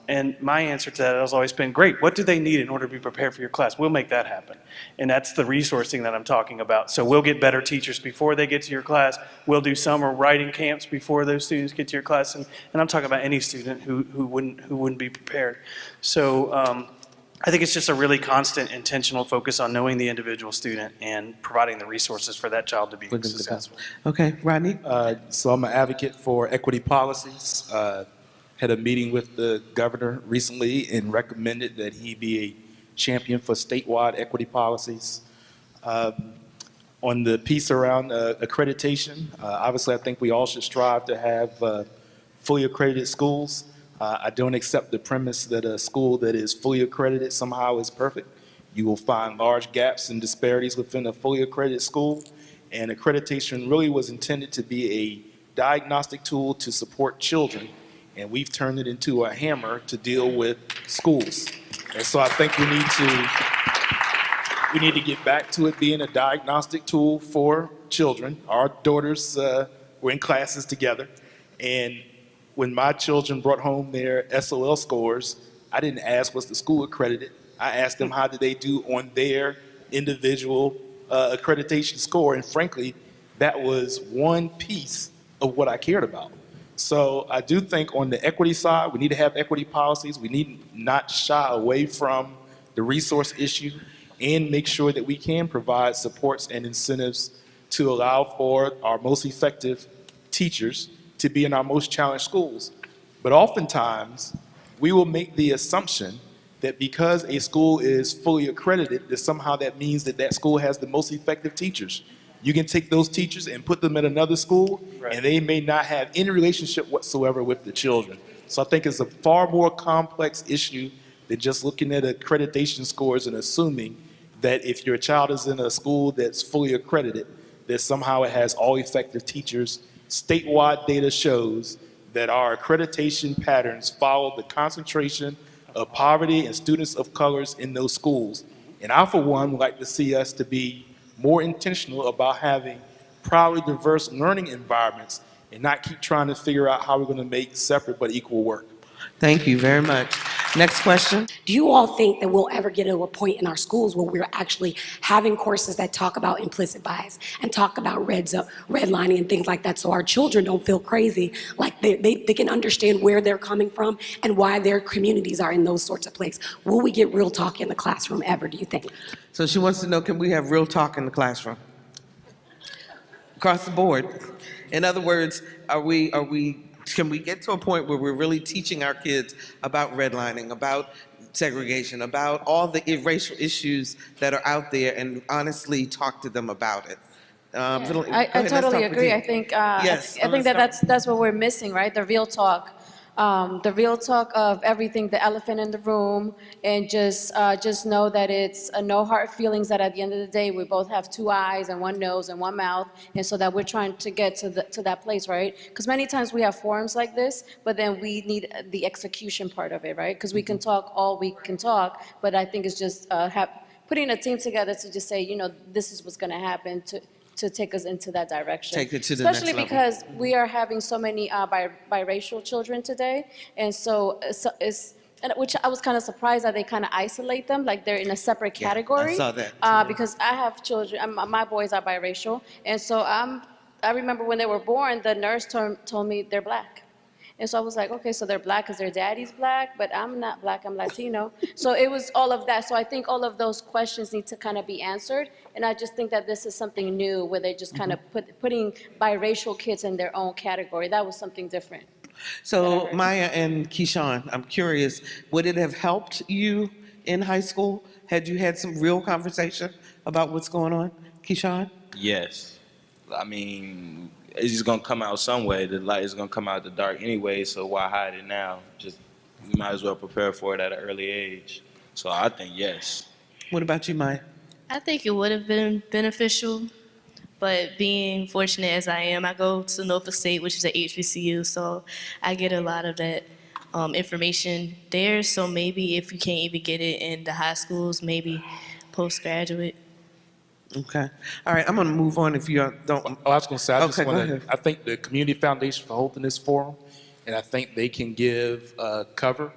Speaker 6: And my answer to that has always been, great, what do they need in order to be prepared for your class? We'll make that happen. And that's the resourcing that I'm talking about. So we'll get better teachers before they get to your class. We'll do summer writing camps before those students get to your class. And I'm talking about any student who wouldn't be prepared. So I think it's just a really constant, intentional focus on knowing the individual student and providing the resources for that child to be successful.
Speaker 2: Okay, Rodney?
Speaker 7: So I'm an advocate for equity policies. Had a meeting with the governor recently and recommended that he be a champion for statewide equity policies. On the piece around accreditation, obviously I think we all should strive to have fully accredited schools. I don't accept the premise that a school that is fully accredited somehow is perfect. You will find large gaps and disparities within a fully accredited school, and accreditation really was intended to be a diagnostic tool to support children and we've turned it into a hammer to deal with schools. And so I think we need to get back to it being a diagnostic tool for children. Our daughters were in classes together, and when my children brought home their SOL scores, I didn't ask, was the school accredited? I asked them how did they do on their individual accreditation score, and frankly, that was one piece of what I cared about. So I do think on the equity side, we need to have equity policies. We need not shy away from the resource issue and make sure that we can provide supports and incentives to allow for our most effective teachers to be in our most challenged schools. But oftentimes, we will make the assumption that because a school is fully accredited, that somehow that means that that school has the most effective teachers. You can take those teachers and put them at another school, and they may not have any relationship whatsoever with the children. So I think it's a far more complex issue than just looking at accreditation scores and assuming that if your child is in a school that's fully accredited, that somehow it has all effective teachers. Statewide data shows that our accreditation patterns follow the concentration of poverty and students of colors in those schools. And I, for one, would like to see us to be more intentional about having proudly diverse learning environments and not keep trying to figure out how we're going to make separate but equal work.
Speaker 2: Thank you very much. Next question.
Speaker 14: Do you all think that we'll ever get to a point in our schools where we're actually having courses that talk about implicit bias and talk about redlining and things like that, so our children don't feel crazy, like they can understand where they're coming from and why their communities are in those sorts of places? Will we get real talk in the classroom ever, do you think?
Speaker 2: So she wants to know, can we have real talk in the classroom? Across the board. In other words, can we get to a point where we're really teaching our kids about redlining, about segregation, about all the racial issues that are out there, and honestly talk to them about it?
Speaker 5: I totally agree. I think that's what we're missing, right? The real talk of everything, the elephant in the room, and just know that it's no hard feelings. That at the end of the day, we both have two eyes and one nose and one mouth, and so that we're trying to get to that place, right? Because many times we have forums like this, but then we need the execution part of it, right? Because we can talk all we can talk, but I think it's just putting a team together to just say, you know, this is what's going to happen to take us into that direction.
Speaker 2: Take it to the next
Speaker 5: Especially
Speaker 2: level.
Speaker 5: because we are having so many biracial children today, and so which I was kind of surprised that they kind of isolate them, like they're in a separate category.
Speaker 2: I saw that.
Speaker 5: Because I have children, my boys are biracial, and so I remember when they were born, the nurse told me they're black. And so I was like, okay, so they're black because their daddy's black, but I'm not black, I'm Latino. So it was all of that. So I think all of those questions need to kind of be answered. And I just think that this is something new where they're just kind of putting biracial kids in their own category. That was something different.
Speaker 2: So Maya and Keyshawn, I'm curious, would it have helped you in high school? Had you had some real conversation about what's going on, Keyshawn?
Speaker 3: Yes. I mean, it's just gonna come out some way. The light is gonna come out the dark anyway, so why hide it now? Just, you might as well prepare for it at an early age. So I think yes.
Speaker 2: What about you, Maya?
Speaker 8: I think it would have been beneficial, but being fortunate as I am, I go to Norfolk State, which is a HBCU, so I get a lot of that information there. So maybe if you can't even get it in the high schools, maybe postgraduate.
Speaker 2: Okay. All right, I'm going to move on if you don't.
Speaker 7: Oh, I was going to say,
Speaker 2: Okay,
Speaker 7: I think the Community Foundation for holding this forum, and I think they can give cover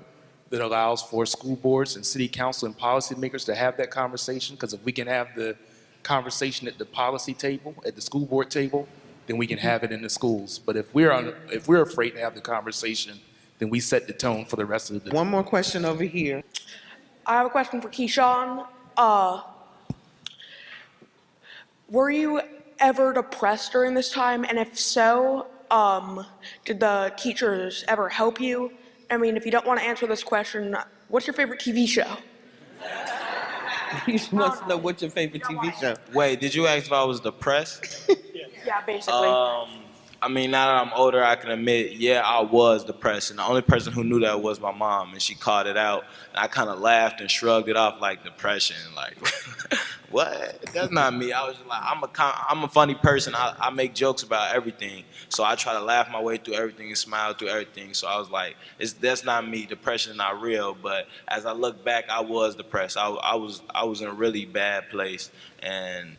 Speaker 7: that allows for school boards and city council and policymakers to have that conversation, because if we can have the conversation at the policy table, at the school board table, then we can have it in the schools. But if we're afraid to have the conversation, then we set the tone for the rest of the day.
Speaker 2: One more question over here.
Speaker 15: I have a question for Keyshawn. Were you ever depressed during this time? And if so, did the teachers ever help you? I mean, if you don't want to answer this question, what's your favorite TV show?
Speaker 2: You must know what's your favorite TV show.
Speaker 3: Wait, did you ask if I was depressed?
Speaker 15: Yeah, basically.
Speaker 3: I mean, now that I'm older, I can admit, yeah, I was depressed. And the only person who knew that was my mom, and she called it out. And I kind of laughed and shrugged it off like depression. Like, What? That's not me. I was just like, I'm a funny person. I make jokes about everything. So I try to laugh my way through everything and smile through everything. So I was like, that's not me. Depression is not real. But as I look back, I was depressed. I was in a really bad place. And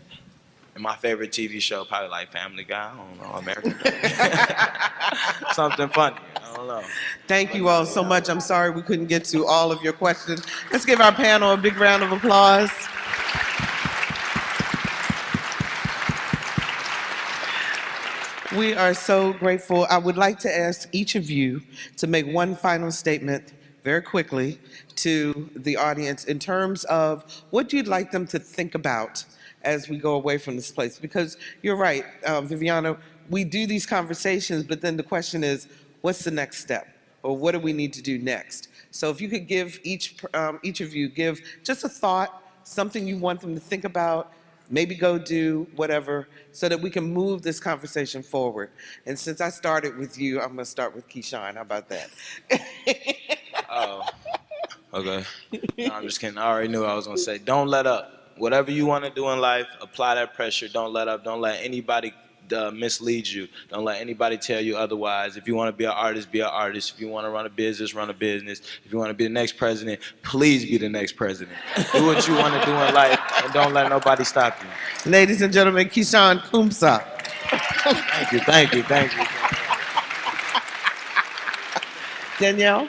Speaker 3: my favorite TV show, probably like Family Guy. I don't know, American Dad. Something funny. I don't know.
Speaker 2: Thank you all so much. I'm sorry we couldn't get to all of your questions. Let's give our panel a big round of applause. We are so grateful. I would like to ask each of you to make one final statement very quickly to the audience in terms of what you'd like them to think about as we go away from this place. Because you're right, Viviana, we do these conversations, but then the question is, what's the next step? Or what do we need to do next? So if you could give each of you, give just a thought, something you want them to think about, maybe go do whatever, so that we can move this conversation forward. And since I started with you, I'm gonna start with Keyshawn. How about that?
Speaker 3: Oh, okay. No, I'm just kidding. I already knew what I was gonna say. Don't let up. Whatever you want to do in life, apply that pressure. Don't let up. Don't let anybody mislead you. Don't let anybody tell you otherwise. If you want to be an artist, be an artist. If you want to run a business, run a business. If you want to be the next president, please be the next president. Do what you want to do in life, and don't let nobody stop you.
Speaker 2: Ladies and gentlemen, Keyshawn Kumsa.
Speaker 3: Thank you, thank you, thank you.
Speaker 2: Danielle?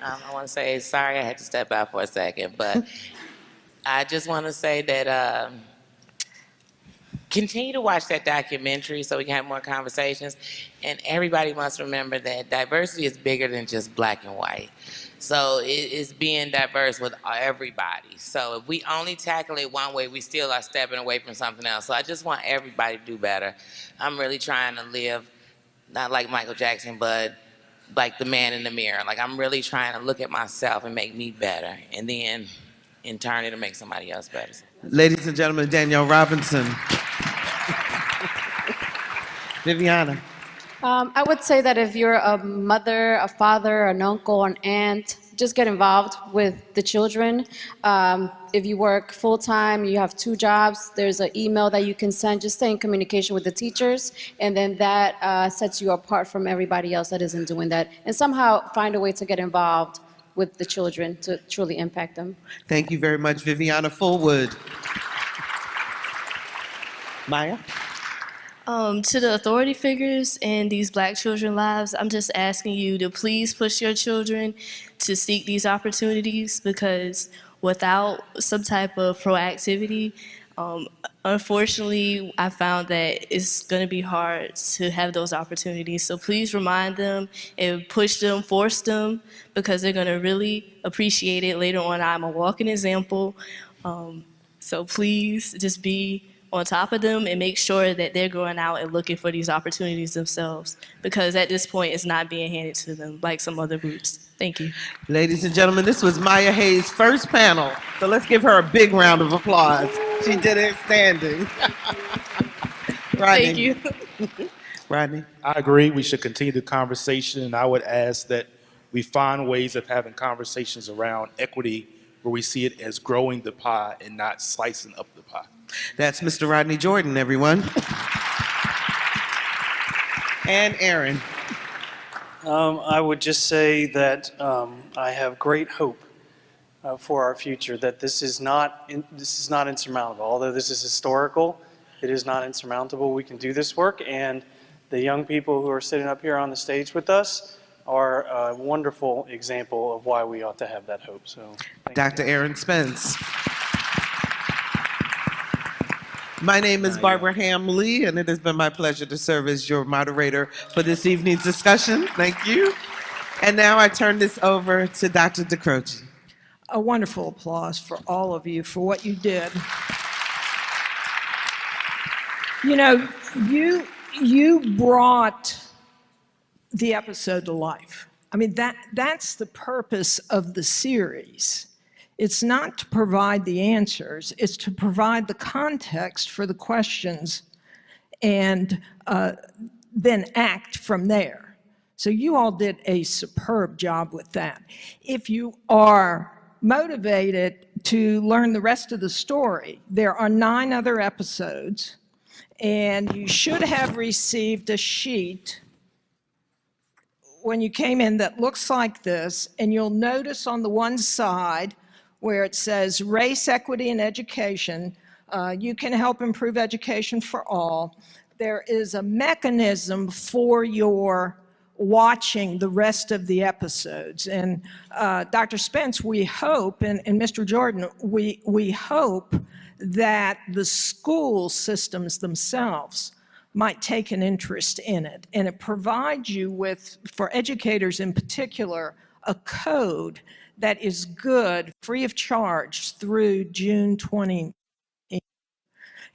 Speaker 4: I want to say sorry I had to step out for a second, but I just want to say that continue to watch that documentary so we can have more conversations. And everybody must remember that diversity is bigger than just black and white. So it is being diverse with everybody. So if we only tackle it one way, we still are stepping away from something else. So I just want everybody to do better. I'm really trying to live, not like Michael Jackson, but like the man in the mirror. Like I'm really trying to look at myself and make me better. And then in turn, it'll make somebody else better.
Speaker 2: Ladies and gentlemen, Danielle Robinson. Viviana.
Speaker 5: I would say that if you're a mother, a father, an uncle, an aunt, just get involved with the children. If you work full-time, you have 2 jobs, there's an email that you can send. Just stay in communication with the teachers, and then that sets you apart from everybody else that isn't doing that. And somehow find a way to get involved with the children to truly impact them.
Speaker 2: Thank you very much, Viviana Fullwood. Maya?
Speaker 8: To the authority figures in these Black children's lives, I'm just asking you to please push your children to seek these opportunities, because without some type of proactivity, unfortunately, I found that it's going to be hard to have those opportunities. So please remind them and push them, force them, because they're going to really appreciate it later on. I'm a walking example. So please just be on top of them and make sure that they're going out and looking for these opportunities themselves, because at this point it's not being handed to them like some other groups. Thank you.
Speaker 2: Ladies and gentlemen, this was Maya Hayes' first panel, so let's give her a big round of applause. She did it standing. Rodney.
Speaker 8: Thank you.
Speaker 2: Rodney.
Speaker 7: I agree. We should continue the conversation, and I would ask that we find ways of having conversations around equity where we see it as growing the pie and not slicing up the pie.
Speaker 2: That's Mr. Rodney Jordan, everyone. And Aaron.
Speaker 6: I would just say that I have great hope for our future, that this is not insurmountable. Although this is historical, it is not insurmountable. We can do this work, and the young people who are sitting up here on the stage with us are a wonderful example of why we ought to have that hope. So,
Speaker 2: Dr. Aaron Spence. My name is Barbara Hamley, and it has been my pleasure to serve as your moderator for this evening's discussion. Thank you. And now I turn this over to Dr. DeCroce.
Speaker 16: A wonderful applause for all of you for what you did. You know, you brought the episode to life. I mean, that's the purpose of the series. It's not to provide the answers, it's to provide the context for the questions and then act from there. So you all did a superb job with that. If you are motivated to learn the rest of the story, there are 9 other episodes, and you should have received a sheet when you came in that looks like this, and you'll notice on the one side where it says race, equity, and education, you can help improve education for all. There is a mechanism for your watching the rest of the episodes. And Dr. Spence, we hope, and Mr. Jordan, we hope that the school systems themselves might take an interest in it. And it provides you with, for educators in particular, a code that is good, free of charge, through June 20.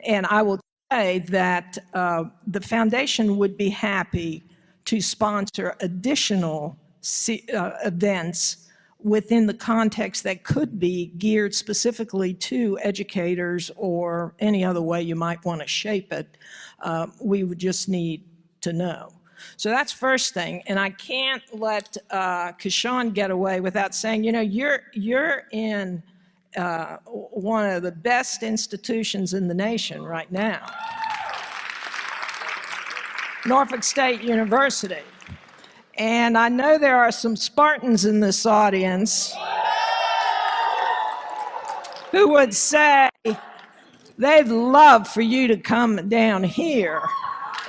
Speaker 16: And I will say that the foundation would be happy to sponsor additional events within the context that could be geared specifically to educators or any other way you might want to shape it. We would just need to know. So that's first thing, and I can't let Keyshawn get away without saying, you know, you're in one of the best institutions in the nation right now, Norfolk State University. And I know there are some Spartans in this audience who would say they'd love for you to come down here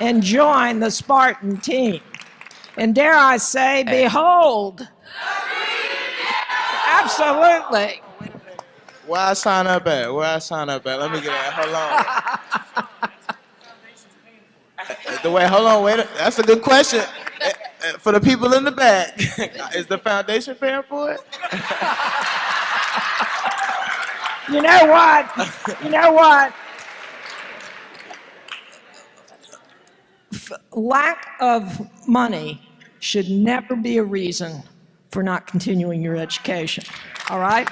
Speaker 16: and join the Spartan team. And dare I say, behold. Absolutely.
Speaker 3: Where I sign up at? Where I sign up at? Let me get that. Hold on. Hold on, wait. That's a good question. For the people in the back, is the foundation paying for it?
Speaker 16: You know what? You know what? Lack of money should never be a reason for not continuing your education. All right?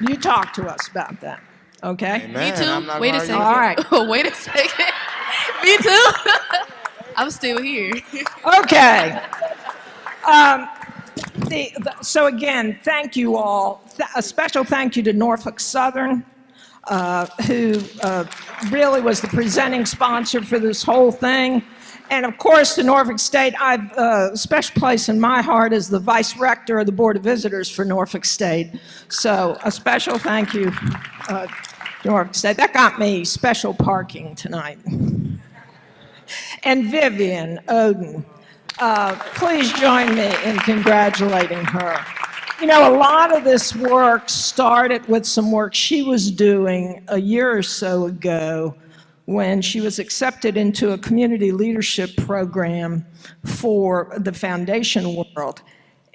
Speaker 16: You talk to us about that. Okay?
Speaker 3: Amen.
Speaker 8: Me too. Wait a second.
Speaker 16: All right.
Speaker 8: Wait a second. Me too. I'm still here.
Speaker 16: Okay. So again, thank you all. A special thank you to Norfolk Southern, who really was the presenting sponsor for this whole thing. And of course, to Norfolk State, I've a special place in my heart as the Vice Rector of the Board of Visitors for Norfolk State. So a special thank you to Norfolk State. That got me special parking tonight. And Vivian Oden, please join me in congratulating her. You know, a lot of this work started with some work she was doing a year or so ago when she was accepted into a community leadership program for the foundation world.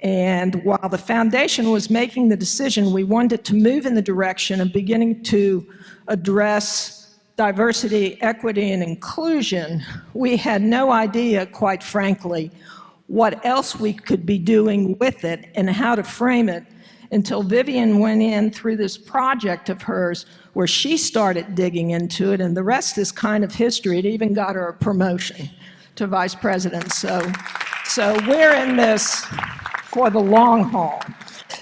Speaker 16: And while the foundation was making the decision, we wanted to move in the direction of beginning to address diversity, equity, and inclusion. We had no idea, quite frankly, what else we could be doing with it and how to frame it until Vivian went in through this project of hers where she started digging into it, and the rest is kind of history. It even got her a promotion to vice president. So we're in this for the long haul.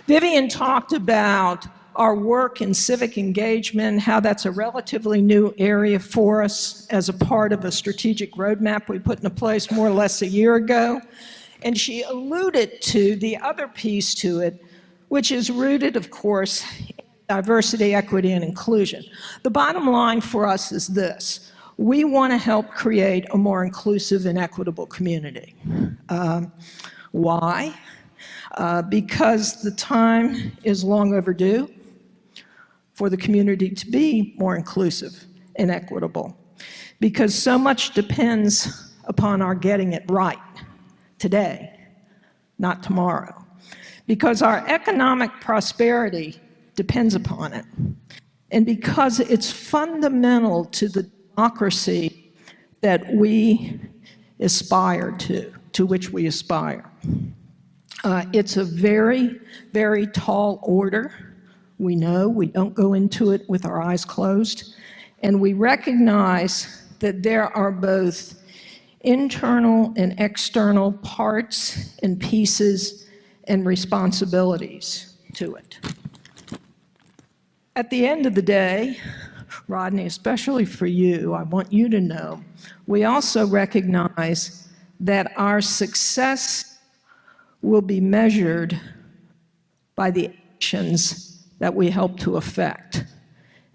Speaker 16: Vivian talked about our work in civic engagement, how that's a relatively new area for us as a part of a strategic roadmap we put into place more or less a year ago. And she alluded to the other piece to it, which is rooted, of course, in diversity, equity, and inclusion. The bottom line for us is this: we want to help create a more inclusive and equitable community. Why? Because the time is long overdue for the community to be more inclusive and equitable, because so much depends upon our getting it right today, not tomorrow, because our economic prosperity depends upon it, and because it's fundamental to the democracy that we aspire to which we aspire. It's a very, very tall order. We know we don't go into it with our eyes closed, and we recognize that there are both internal and external parts and pieces and responsibilities to it. At the end of the day, Rodney, especially for you, I want you to know, we also recognize that our success will be measured by the actions that we help to affect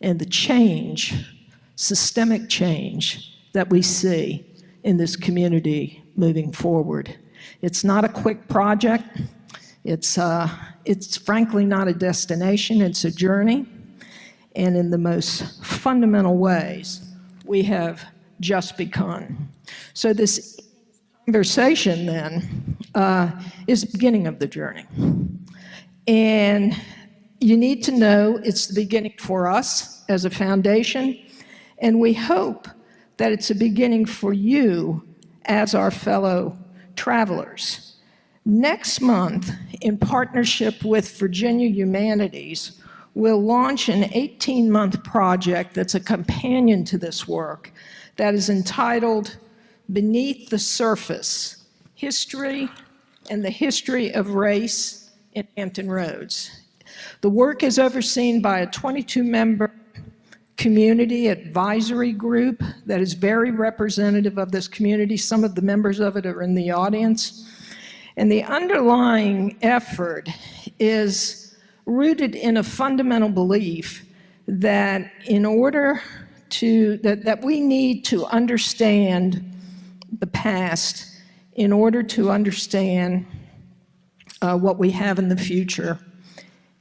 Speaker 16: and the change, systemic change that we see in this community moving forward. It's not a quick project. It's frankly not a destination, it's a journey. And in the most fundamental ways, we have just begun. So this conversation then is the beginning of the journey. And you need to know it's the beginning for us as a foundation, and we hope that it's a beginning for you as our fellow travelers. Next month, in partnership with Virginia Humanities, we'll launch an 18-month project that's a companion to this work that is entitled Beneath the Surface, History and the History of Race in Hampton Roads. The work is overseen by a 22-member community advisory group that is very representative of this community. Some of the members of it are in the audience. And the underlying effort is rooted in a fundamental belief that in order to, that we need to understand the past in order to understand what we have in the future,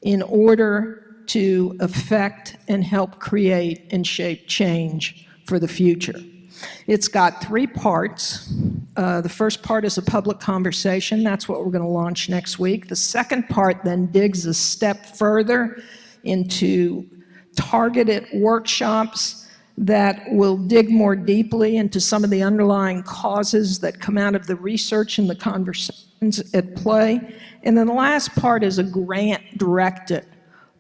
Speaker 16: in order to affect and help create and shape change for the future. It's got 3 parts. The first part is a public conversation. That's what we're going to launch next week. The second part then digs a step further into targeted workshops that will dig more deeply into some of the underlying causes that come out of the research and the conversations at play. And then the last part is a grant-directed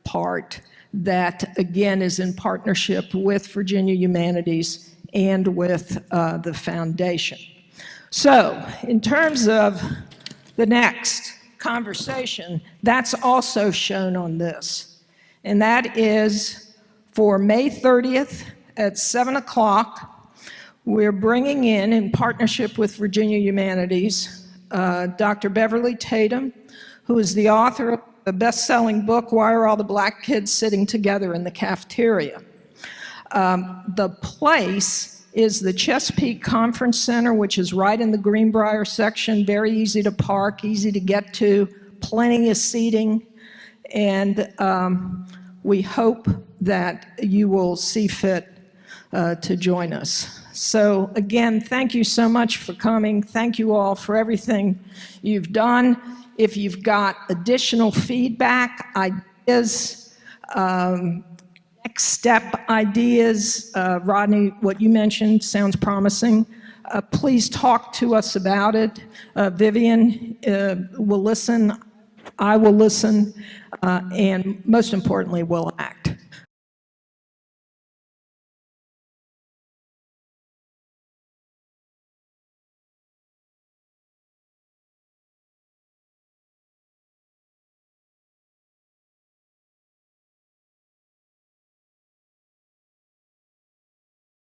Speaker 16: part that, again, is in partnership with Virginia Humanities and with the foundation. So, in terms of the next conversation, that's also shown on this. And that is for May 30th at 7 o'clock. We're bringing in partnership with Virginia Humanities, Dr. Beverly Tatum, who is the author of the best-selling book, Why Are All the Black Kids Sitting Together in the Cafeteria? The place is the Chesapeake Conference Center, which is right in the Greenbrier section, very easy to park, easy to get to, plenty of seating, and we hope that you will see fit to join us. So again, thank you so much for coming. Thank you all for everything you've done. If you've got additional feedback, ideas, next step ideas, Rodney, what you mentioned sounds promising. Please talk to us about it. Vivian will listen, I will listen, and most importantly, we'll act.